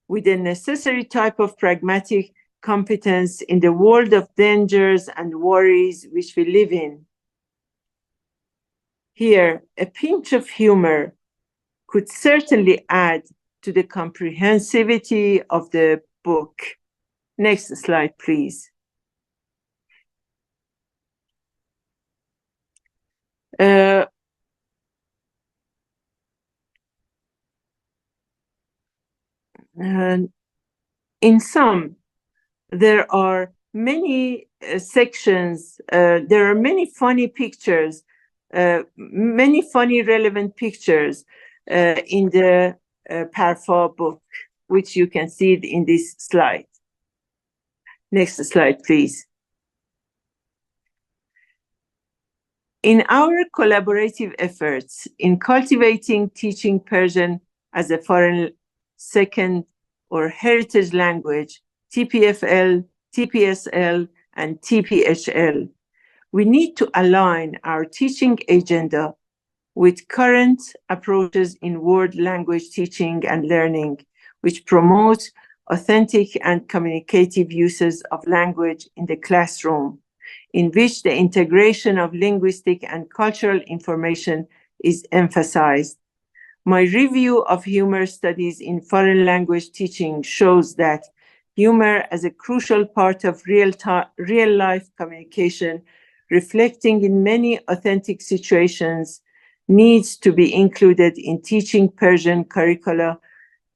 with a necessary type of pragmatic competence in the world of dangers and worries which we live in. Here, a pinch of humor could certainly add to the comprehensivity of the book. Next slide, please. In sum, there are many sections, there are many funny pictures many funny, relevant pictures in the Parfa book, which you can see in this slide. Next slide, please. In our collaborative efforts in cultivating teaching Persian as a foreign second or heritage language, TPFL, TPSL, and TPHL, we need to align our teaching agenda with current approaches in world language teaching and learning, which promote authentic and communicative uses of language in the classroom, in which the integration of linguistic and cultural information is emphasized. My review of humor studies in foreign language teaching shows that humor as a crucial part of real-life communication, reflecting in many authentic situations, needs to be included in teaching Persian curricula,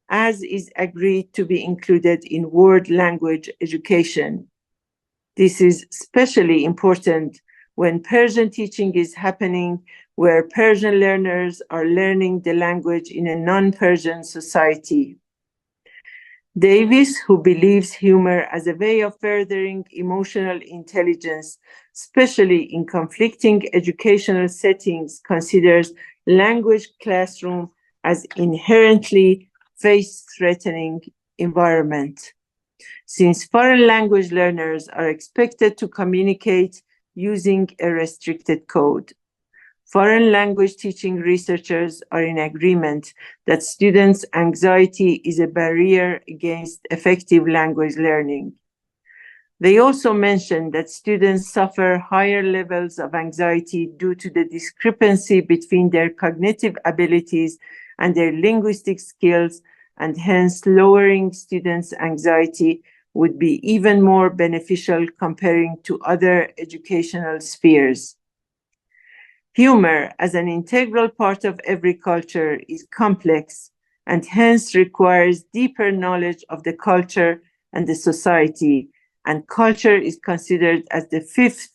as is agreed to be included in world language education. This is especially important when Persian teaching is happening where Persian learners are learning the language in a non-Persian society. Davis, who believes humor as a way of furthering emotional intelligence, especially in conflicting educational settings, considers language classroom as inherently face-threatening environment. Since foreign language learners are expected to communicate using a restricted code, foreign language teaching researchers are in agreement that students' anxiety is a barrier against effective language learning. They also mentioned that students suffer higher levels of anxiety due to the discrepancy between their cognitive abilities and their linguistic skills, and hence lowering students' anxiety would be even more beneficial comparing to other educational spheres. Humor, as an integral part of every culture, is complex and hence requires deeper knowledge of the culture and the society, and culture is considered as the fifth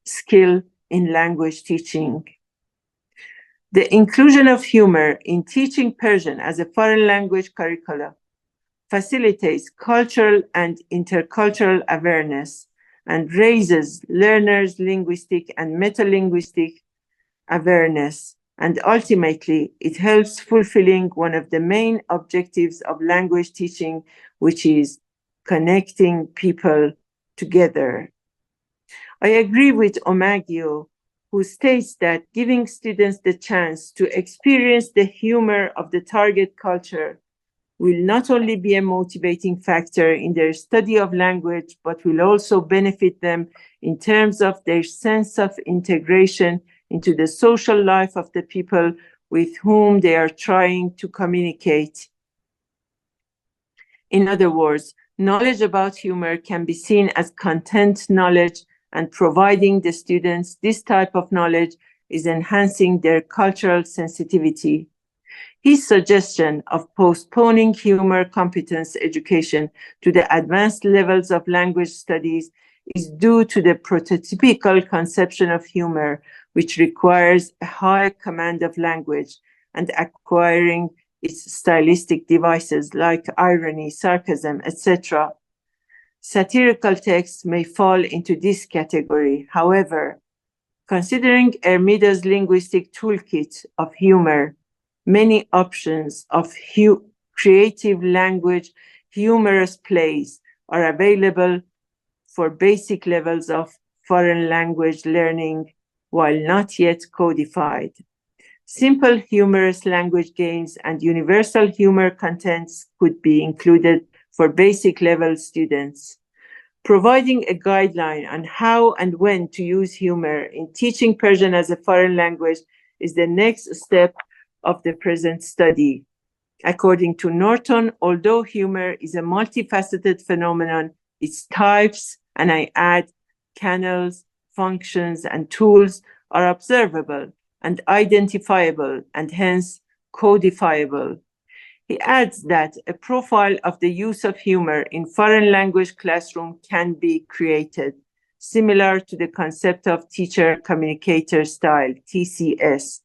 skill in language teaching. The inclusion of humor in teaching Persian as a foreign language curricula facilitates cultural and intercultural awareness and raises learners' linguistic and metalinguistic awareness, and ultimately it helps fulfilling one of the main objectives of language teaching, which is connecting people together. I agree with Omidyar, who states that giving students the chance to experience the humor of the target culture will not only be a motivating factor in their study of language, but will also benefit them in terms of their sense of integration into the social life of the people with whom they are trying to communicate. In other words, knowledge about humor can be seen as content knowledge, and providing the students this type of knowledge is enhancing their cultural sensitivity. His suggestion of postponing humor competence education to the advanced levels of language studies is due to the prototypical conception of humor, which requires a high command of language and acquiring its stylistic devices like irony, sarcasm, etc. Satirical texts may fall into this category. However, considering Hermida's linguistic toolkit of humor, many options of creative language, humorous plays are available for basic levels of foreign language learning while not yet codified. Simple humorous language games and universal humor contents could be included for basic level students. Providing a guideline on how and when to use humor in teaching Persian as a foreign language is the next step of the present study. According to Norton, although humor is a multifaceted phenomenon, its types, and I add canals, functions, and tools are observable and identifiable and hence codifiable. He adds that a profile of the use of humor in foreign language classroom can be created. similar to the concept of teacher-communicator style, TCS.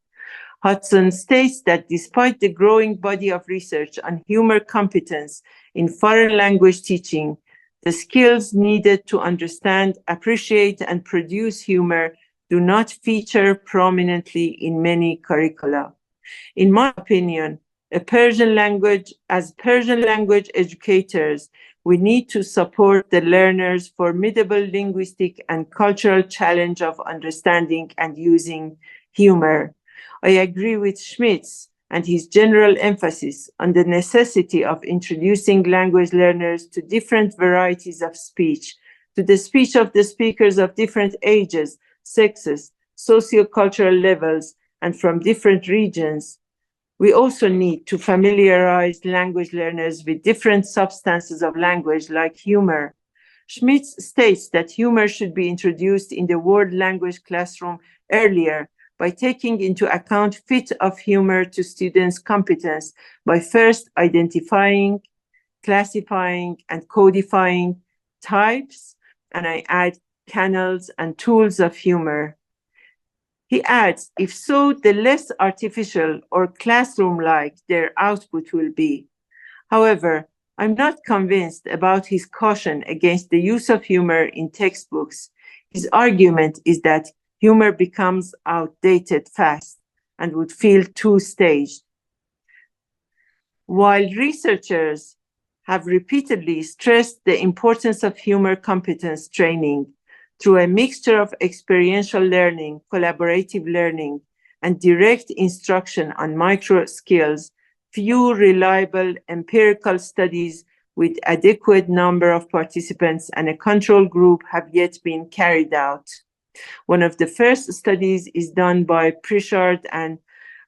Hudson states that despite the growing body of research on humor competence in foreign language teaching, the skills needed to understand, appreciate, and produce humor do not feature prominently in many curricula. In my opinion, as Persian language educators, we need to support the learners' formidable linguistic and cultural challenge of understanding and using humor. I agree with Schmitz and his general emphasis on the necessity of introducing language learners to different varieties of speech, to the speech of the speakers of different ages, sexes, sociocultural levels, and from different regions. We also need to familiarize language learners with different substances of language like humor. Schmitz states that humor should be introduced in the world language classroom earlier by taking into account fit of humor to students' competence by first identifying, classifying, and codifying types, and I add canals and tools of humor. He adds, if so, the less artificial or classroom-like their output will be. However, I'm not convinced about his caution against the use of humor in textbooks. His argument is that humor becomes outdated fast and would feel too staged. While researchers have repeatedly stressed the importance of humor competence training through a mixture of experiential learning, collaborative learning, and direct instruction on micro skills, few reliable empirical studies with adequate number of participants and a control group have yet been carried out. One of the first studies is done by Pritchard and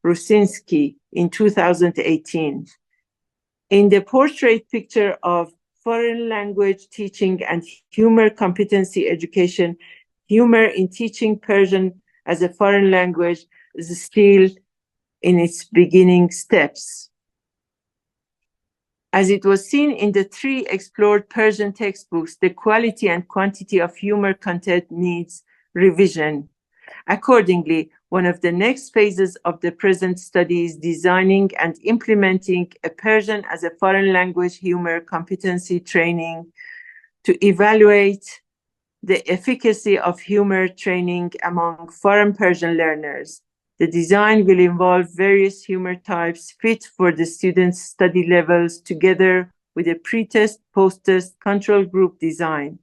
Rusinski in 2018. In the portrait picture of foreign language teaching and humor competency education, humor in teaching Persian as a foreign language is still in its beginning steps. As it was seen in the 3 explored Persian textbooks, the quality and quantity of humor content needs revision. Accordingly, one of the next phases of the present study is designing and implementing a Persian as a foreign language humor competency training to evaluate the efficacy of humor training among foreign Persian learners. The design will involve various humor types fit for the students' study levels together with a pre-test, post-test control group design.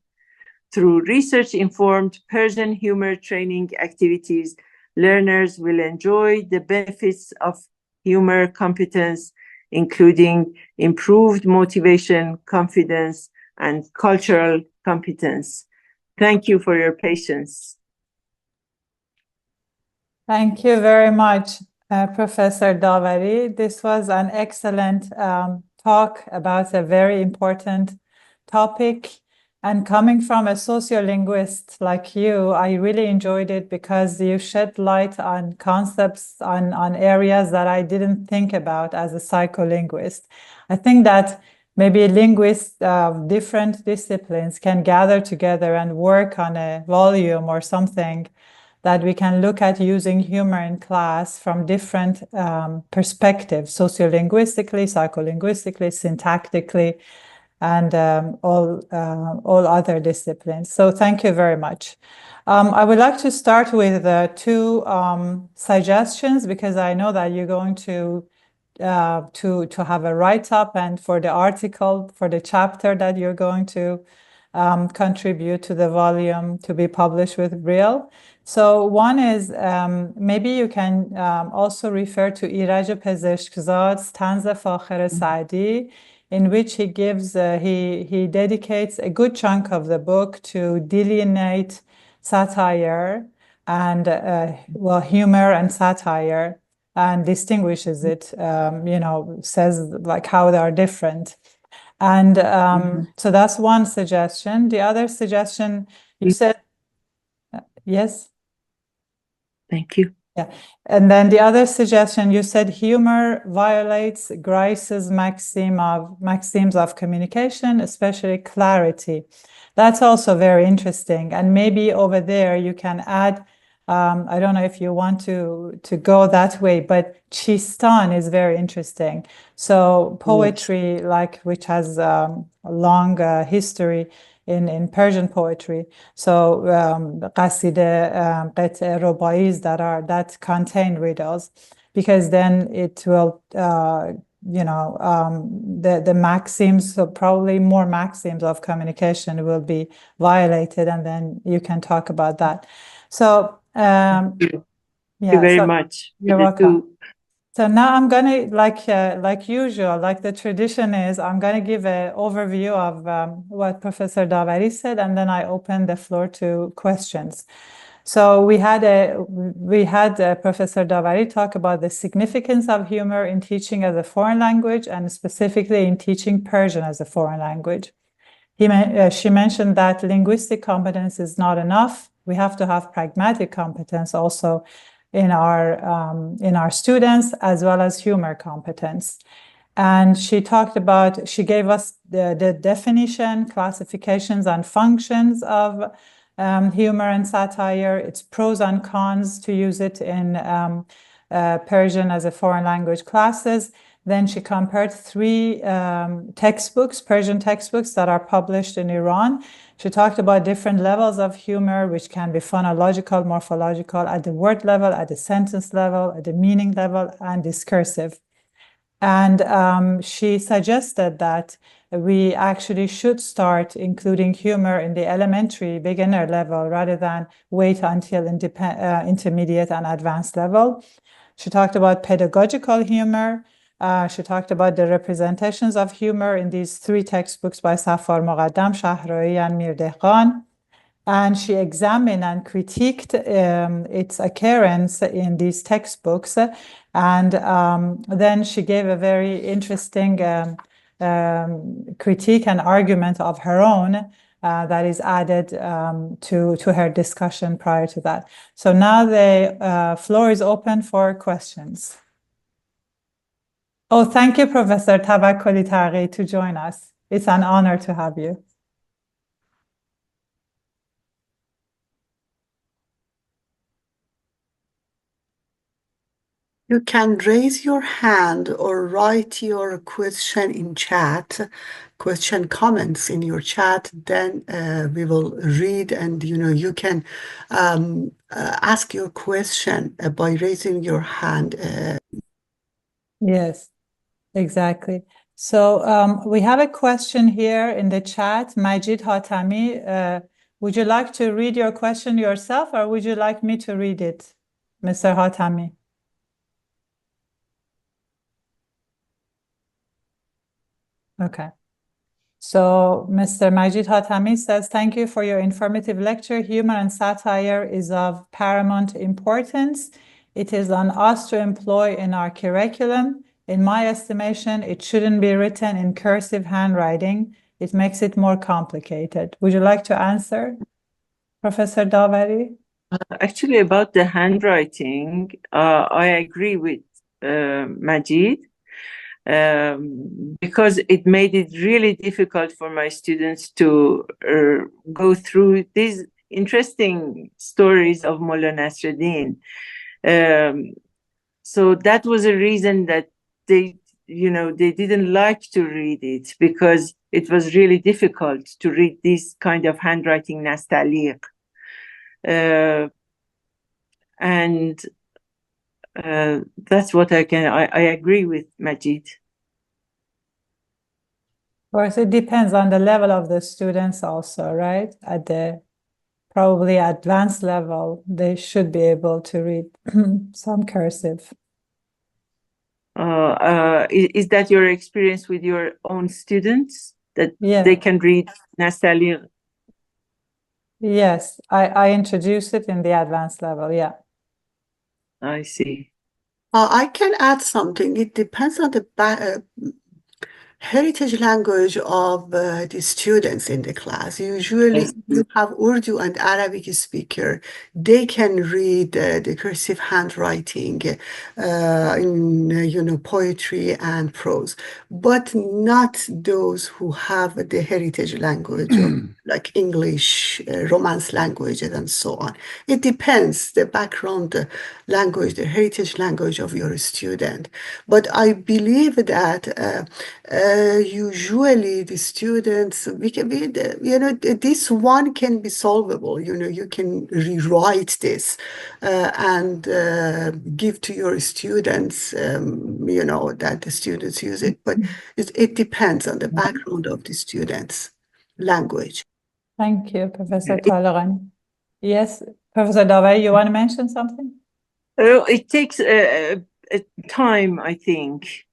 Through research-informed Persian humor training activities, learners will enjoy the benefits of humor competence, including improved motivation, confidence, and cultural competence. Thank you for your patience. Thank you very much, Professor Davari. This was an excellent talk about a very important topic. And coming from a sociolinguist like you, I really enjoyed it because you shed light on concepts, on areas that I didn't think about as a psycholinguist. I think that maybe linguists of different disciplines can gather together and work on a volume or something that we can look at using humor in class from different perspectives, sociolinguistically, psycholinguistically, syntactically, and all other disciplines. So thank you very much. I would like to start with 2 suggestions, because I know that you're going to have a write-up and for the article, for the chapter that you're going to contribute to the volume to be published with Brill. So one is maybe you can also refer to Iraj Pezeshkzad's Tanz Fakhr Saadi, in which he gives, he dedicates a good chunk of the book to delineate satire and, well, humor and satire, and distinguishes it, you know, says like how they are different. And so that's one suggestion. The other suggestion, you said, yes? Thank you. Yeah. And then the other suggestion, you said humor violates Grice's maxims of communication, especially clarity. That's also very interesting. And maybe over there you can add, I don't know if you want to go that way, but Chistan is very interesting. So poetry, like which has a long history in Persian poetry. So قصیده قطع رباعیز that contain riddles, because then it will the maxims, so probably more maxims of communication will be violated, and then you can talk about that. So Thank you very much. You're welcome. So now I'm going to, like usual, like the tradition is, I'm going to give an overview of what Professor Davari said, and then I open the floor to questions. So we had Professor Davari talk about the significance of humor in teaching as a foreign language, and specifically in teaching Persian as a foreign language. She mentioned that linguistic competence is not enough. We have to have pragmatic competence also in our students, as well as humor competence. And she gave us the definition, classifications, and functions of humor and satire, its pros and cons to use it in Persian as a foreign language classes. Then she compared 3 textbooks, Persian textbooks that are published in Iran. She talked about different levels of humor, which can be phonological, morphological, at the word level, at the sentence level, at the meaning level, and discursive. And she suggested that we actually should start including humor in the elementary beginner level rather than wait until intermediate and advanced level. She talked about pedagogical humor. She talked about the representations of humor in these 3 textbooks by Safar Moghaddam, Zaruyee, and Mir-Djalali. And she examined and critiqued its occurrence in these textbooks. And then she gave a very interesting critique and argument of her own that is added to her discussion prior to that. So now the floor is open for questions. Oh, thank you, Professor Tawakkoli Taghi, to join us. It's an honor to have you. You can raise your hand or write your question in chat, comments in your chat, then we will read, and you can ask your question by raising your hand. Yes, exactly. So we have a question here in the chat. Majid Hatami, would you like to read your question yourself, or would you like me to read it, Mr. Hatami? Okay. So Mr. Majid Hatami says, thank you for your informative lecture. Humor and satire is of paramount importance. It is on us to employ in our curriculum. In my estimation, it shouldn't be written in cursive handwriting. It makes it more complicated. Would you like to answer, Professor Davari? Actually, about the handwriting, I agree with Majid. Because it made it really difficult for my students to go through these interesting stories of Mullah Nasreddin. So that was a reason that they didn't like to read it, because it was really difficult to read this kind of handwriting nastaliq. And that's what I agree with Majid. Of course, it depends on the level of the students also, right? At the probably advanced level, they should be able to read some cursive. Is that your experience with your own students, that Yeah. they can read nastaliq? Yes, I introduced it in the advanced level, yeah. I see. I can add something. It depends on the heritage language of the students in the class. Usually, Yes. you have Urdu and Arabic speaker. They can read the cursive handwriting in poetry and prose, but not those who have the heritage language of like English, Romance languages, and so on. It depends the background language, the heritage language of your student. But I believe that usually the students, this one can be solvable. You can rewrite this and give to your students, that the students use it. But it depends on the background of the students' language. Thank you, Professor Talagani. Yes, Professor Davari, you want to mention something? It takes a time, I think.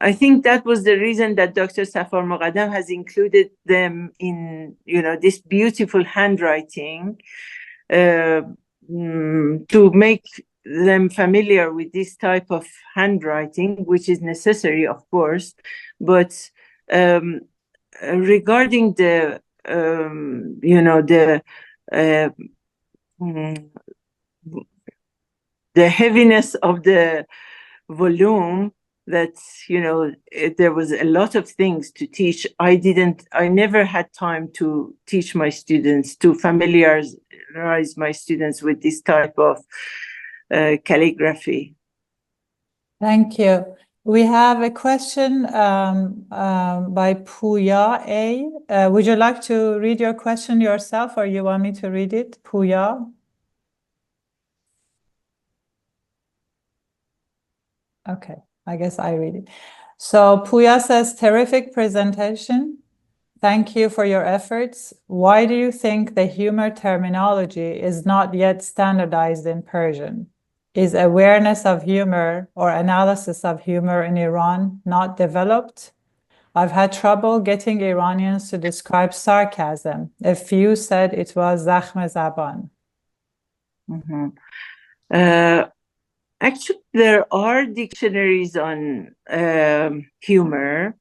I think that was the reason that Dr. Safar Moghaddam has included them in, this beautiful handwriting to make them familiar with this type of handwriting, which is necessary, of course. But regarding the, the heaviness of the volume, that there was a lot of things to teach. I never had time to teach my students, to familiarize my students with this type of calligraphy. Thank you. We have a question by Puya A. Would you like to read your question yourself, or you want me to read it, Puya? Okay, I guess I read it. So Puya says, terrific presentation. Thank you for your efforts. Why do you think the humor terminology is not yet standardized in Persian? Is awareness of humor or analysis of humor in Iran not developed? I've had trouble getting Iranians to describe sarcasm. A few said it was zakhm zaban. Actually, there are dictionaries on humor,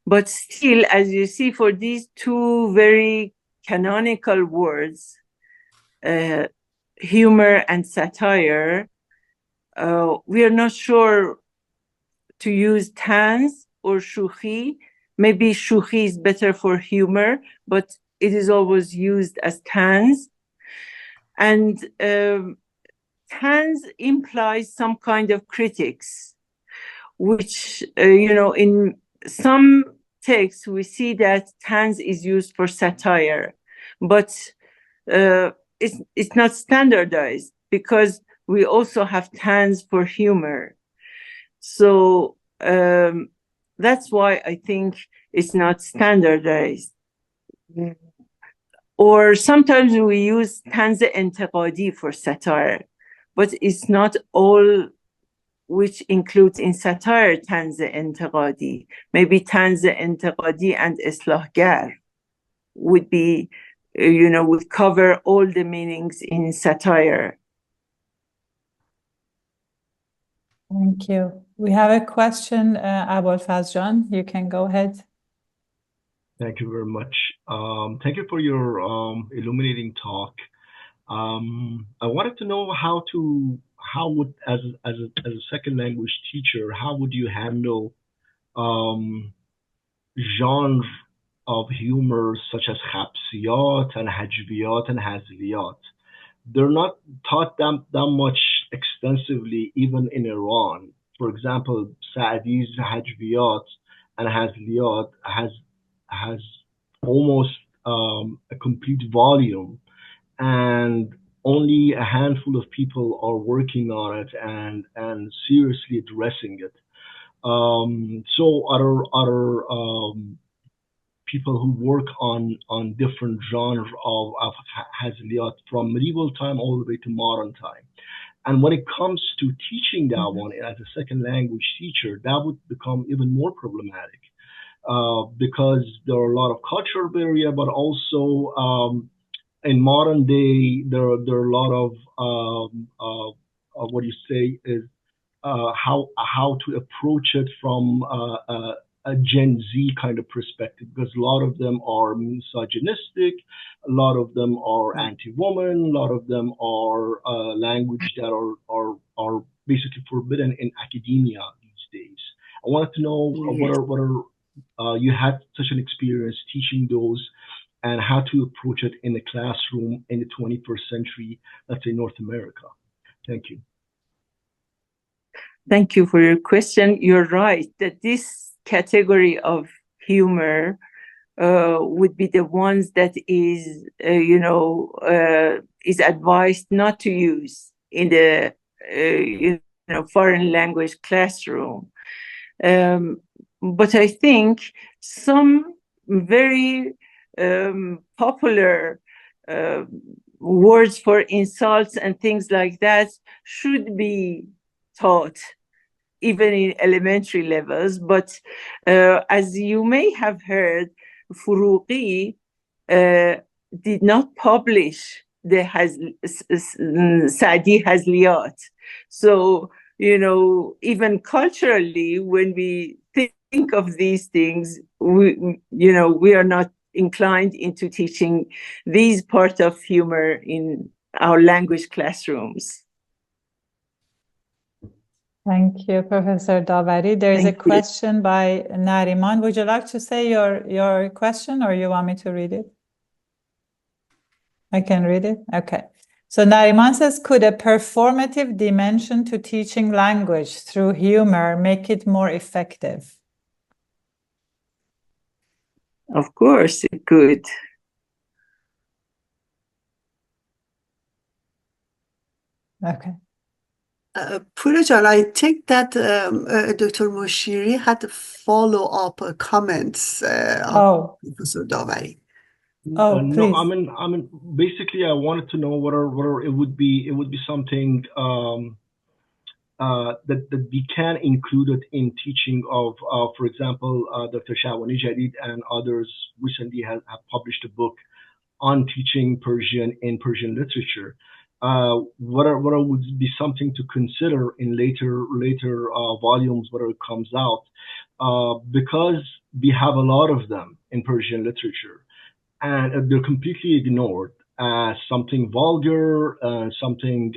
but still, as you see, for these two very canonical words, humor and satire, we are not sure to use tanz or shukhi. Maybe shukhi is better for humor, but it is always used as tanz. And tanz implies some kind of critics, which, in some texts we see that tanz is used for satire, but it's not standardized, because we also have tanz for humor. So that's why I think it's not standardized. Or sometimes we use tanz intiqadi for satire, but it's not all which includes in satire tanz intiqadi. Maybe tanz intiqadi and islahgar would be, would cover all the meanings in satire. Thank you. We have a question, Abul Fazjan. You can go ahead. Thank you very much. Thank you for your illuminating talk. I wanted to know how would, as a second language teacher, how would you handle genre of humor such as khabsiyat and hajviyat and hazliyat? They're not taught that much extensively, even in Iran. For example, Saadi's hajviyat and hazliyat has almost a complete volume, and only a handful of people are working on it and seriously addressing it. So other people who work on different genres of hazliyat from medieval time all the way to modern time. And when it comes to teaching that one as a second language teacher, that would become even more problematic. Because there are a lot of cultural barrier, but also in modern day there are a lot of what you say is how to approach it from a Gen Z kind of perspective, because a lot of them are misogynistic, a lot of them are anti-woman, a lot of them are language that are basically forbidden in academia these days. I wanted to know you had such an experience teaching those and how to approach it in the classroom in the 21st century, let's say North America. Thank you. Thank you for your question. You're right that this category of humor would be the ones that is, is advised not to use in the, foreign language classroom. But I think some very popular words for insults and things like that should be taught even in elementary levels. But as you may have heard, Furuqi did not publish the Saadi Hazliyat. So, even culturally, when we think of these things, we are not inclined into teaching these parts of humor in our language classrooms. Thank you, Professor Davari. There is a question by Nariman. Would you like to say your question, or you want me to read it? I can read it? Okay. So Nariman says, could a performative dimension to teaching language through humor make it more effective? Of course it could. Okay. Poonajan, I think that Dr. Moshiri had follow-up comments of Professor Davari. Oh, please. No, I mean, basically, I wanted to know whether it would be something that we can include it in teaching of, for example, Dr. Shahwani Jadid and others recently have published a book on teaching Persian in Persian literature. What would be something to consider in later volumes, whether it comes out, because we have a lot of them in Persian literature, and they're completely ignored as something vulgar, something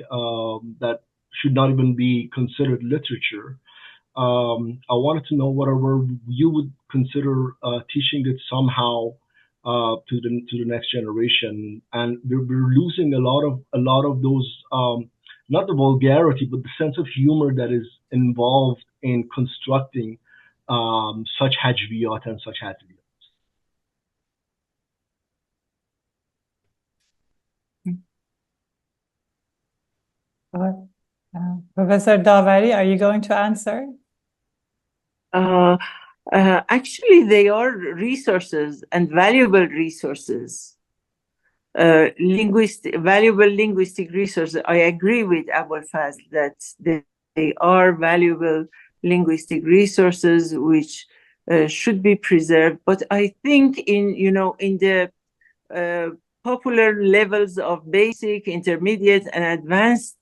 that should not even be considered literature. I wanted to know whether you would consider teaching it somehow to the next generation, and we're losing a lot of those, not the vulgarity, but the sense of humor that is involved in constructing such hajviyat and such hazliyat. Professor Davari, are you going to answer? Actually, they are resources and valuable resources. Valuable linguistic resources. I agree with Abul Fazl that they are valuable linguistic resources which should be preserved. But I think in the popular levels of basic, intermediate, and advanced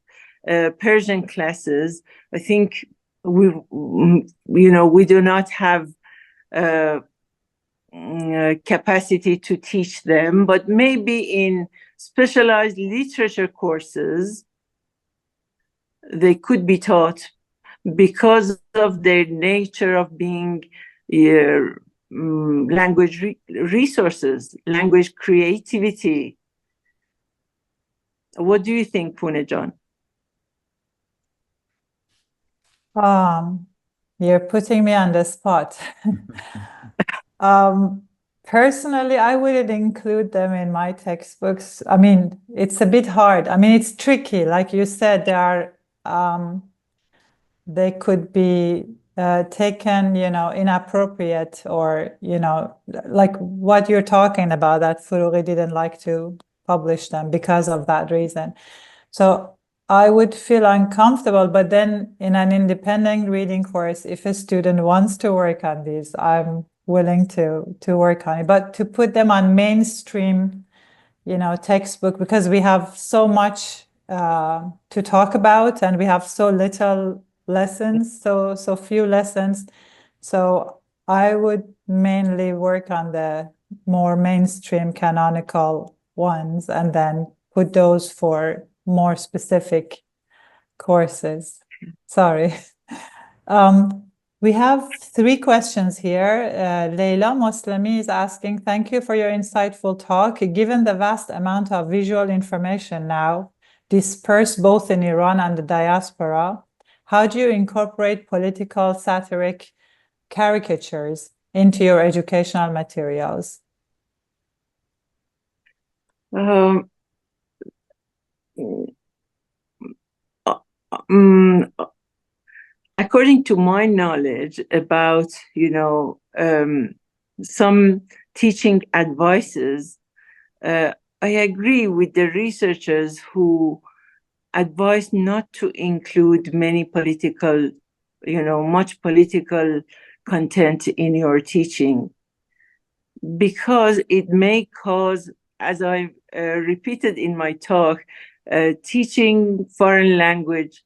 Persian classes, I think we do not have capacity to teach them, but maybe in specialized literature courses, they could be taught because of their nature of being language resources, language creativity. What do you think, Poonajan? You're putting me on the spot. Personally, I wouldn't include them in my textbooks. I mean, it's a bit hard. I mean, it's tricky. Like you said, they could be taken, inappropriate, or, like what you're talking about, that Furuqi didn't like to publish them because of that reason. So I would feel uncomfortable, but then in an independent reading course, if a student wants to work on these, I'm willing to work on it. But to put them on mainstream, textbook, because we have so much to talk about, and we have so little lessons, so few lessons. So I would mainly work on the more mainstream canonical ones and then put those for more specific courses. Sorry. We have 3 questions here. Leila Moslemi is asking, thank you for your insightful talk. Given the vast amount of visual information now dispersed both in Iran and the diaspora, how do you incorporate political satiric caricatures into your educational materials? Um, um, According to my knowledge about, some teaching advices, I agree with the researchers who advise not to include much political content in your teaching, because it may cause, as I repeated in my talk, teaching foreign language.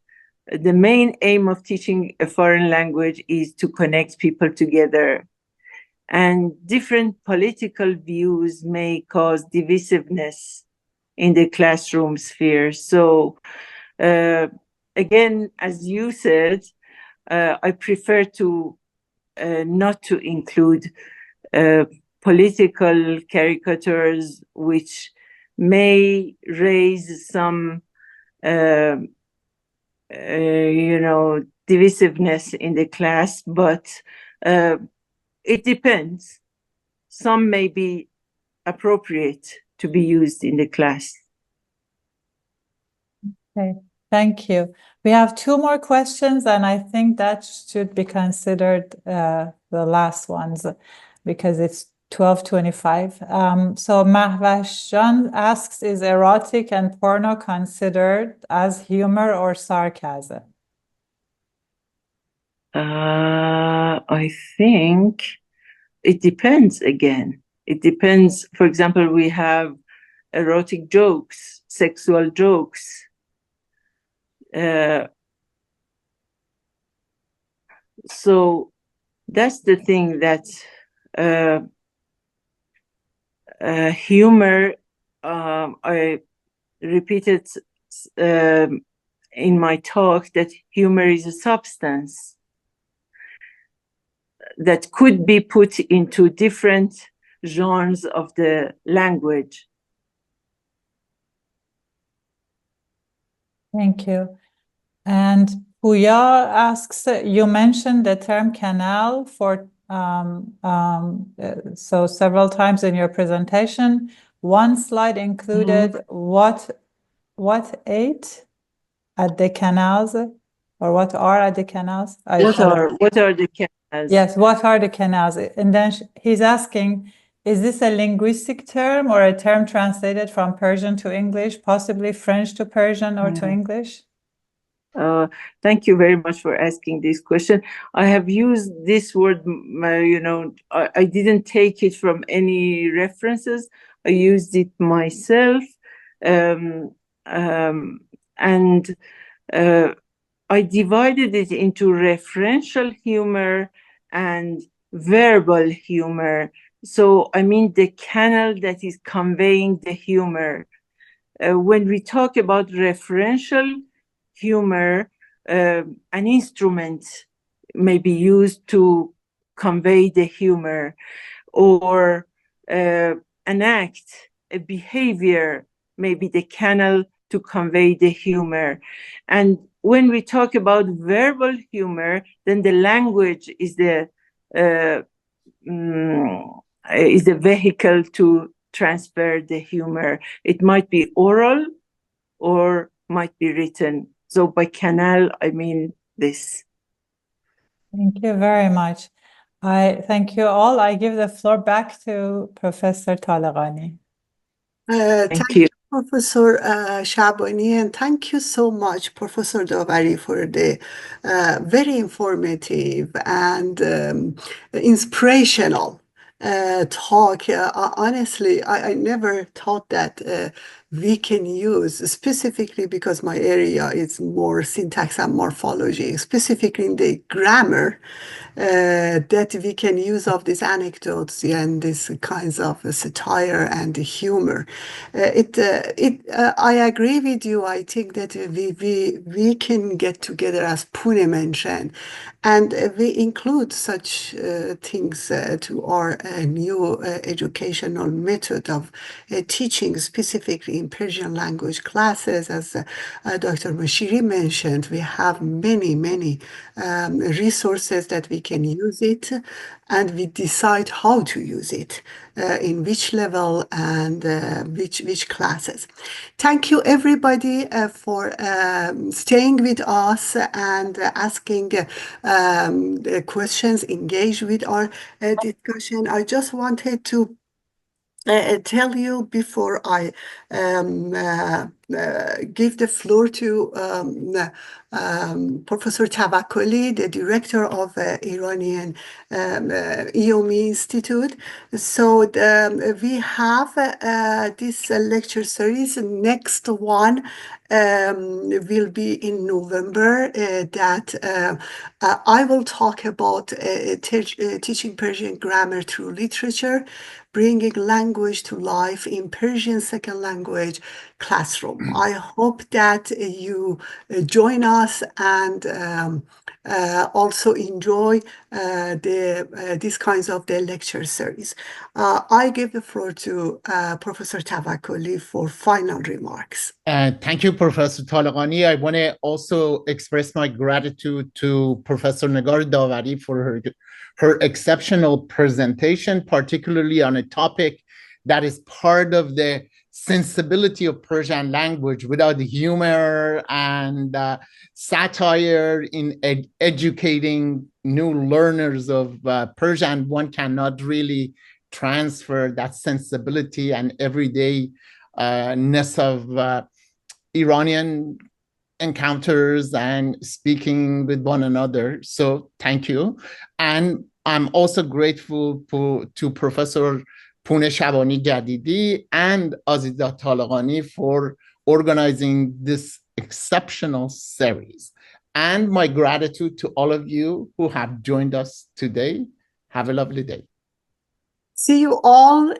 The main aim of teaching a foreign language is to connect people together. And different political views may cause divisiveness in the classroom sphere. So, again, as you said, I prefer to not to include political caricatures which may raise some divisiveness in the class, but it depends. Some may be appropriate to be used in the class. Okay, thank you. We have 2 more questions, and I think that should be considered the last ones because it's 12:25. So Mahvash Jan asks, is erotic and porno considered as humor or sarcasm? I think it depends again. It depends. For example, we have erotic jokes, sexual jokes. So that's the thing that humor, I repeated in my talk that humor is a substance that could be put into different genres of the language. Thank you. And Puya asks, you mentioned the term canal for so several times in your presentation. One slide included what ate at the canals, or what are at the canals? What are the canals? Yes, what are the canals? And then he's asking, is this a linguistic term or a term translated from Persian to English, possibly French to Persian or to English? Thank you very much for asking this question. I have used this word, I didn't take it from any references. I used it myself. And I divided it into referential humor and verbal humor. So, I mean, the canal that is conveying the humor. When we talk about referential humor, an instrument may be used to convey the humor, or an act, a behavior may be the canal to convey the humor. And when we talk about verbal humor, then the language is the vehicle to transfer the humor. It might be oral or might be written. So by canal, I mean this. Thank you very much. I thank you all. I give the floor back to Professor Talaqani. Thank you. Professor Shabani, and thank you so much, Professor Davari, for the very informative and inspirational talk. Honestly, I never thought that we can use, specifically because my area is more syntax and morphology, specifically in the grammar, that we can use of these anecdotes and these kinds of satire and humor. I agree with you. I think that we can get together, as Pune mentioned, and we include such things to our new educational method of teaching, specifically in Persian language classes. As Dr. Mashiri mentioned, we have many resources that we can use it, and we decide how to use it, in which level and which classes. Thank you, everybody, for staying with us and asking the questions, engage with our discussion. I just wanted to tell you before I give the floor to Professor Tawakkoli, the director of Iranian EOMI Institute. So we have this lecture series. Next one will be in November, that I will talk about teaching Persian grammar through literature, bringing language to life in Persian second language classroom. I hope that you join us and also enjoy these kinds of the lecture series. I give the floor to Professor Tawakkoli for final remarks. Thank you, Professor Talaqani. I want to also express my gratitude to Professor Negar Davari for her exceptional presentation, particularly on a topic that is part of the sensibility of Persian language. Without the humor and satire in educating new learners of Persian, one cannot really transfer that sensibility and everydayness of Iranian encounters and speaking with one another. So thank you. And I'm also grateful to Professor Pune Shabani Jadidi and Aziza Talaqani for organizing this exceptional series. And my gratitude to all of you who have joined us today. Have a lovely day. See you all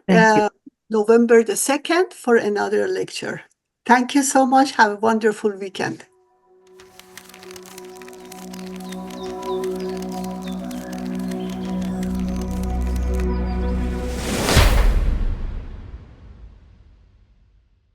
November the 2nd for another lecture. Thank you so much. Have a wonderful weekend.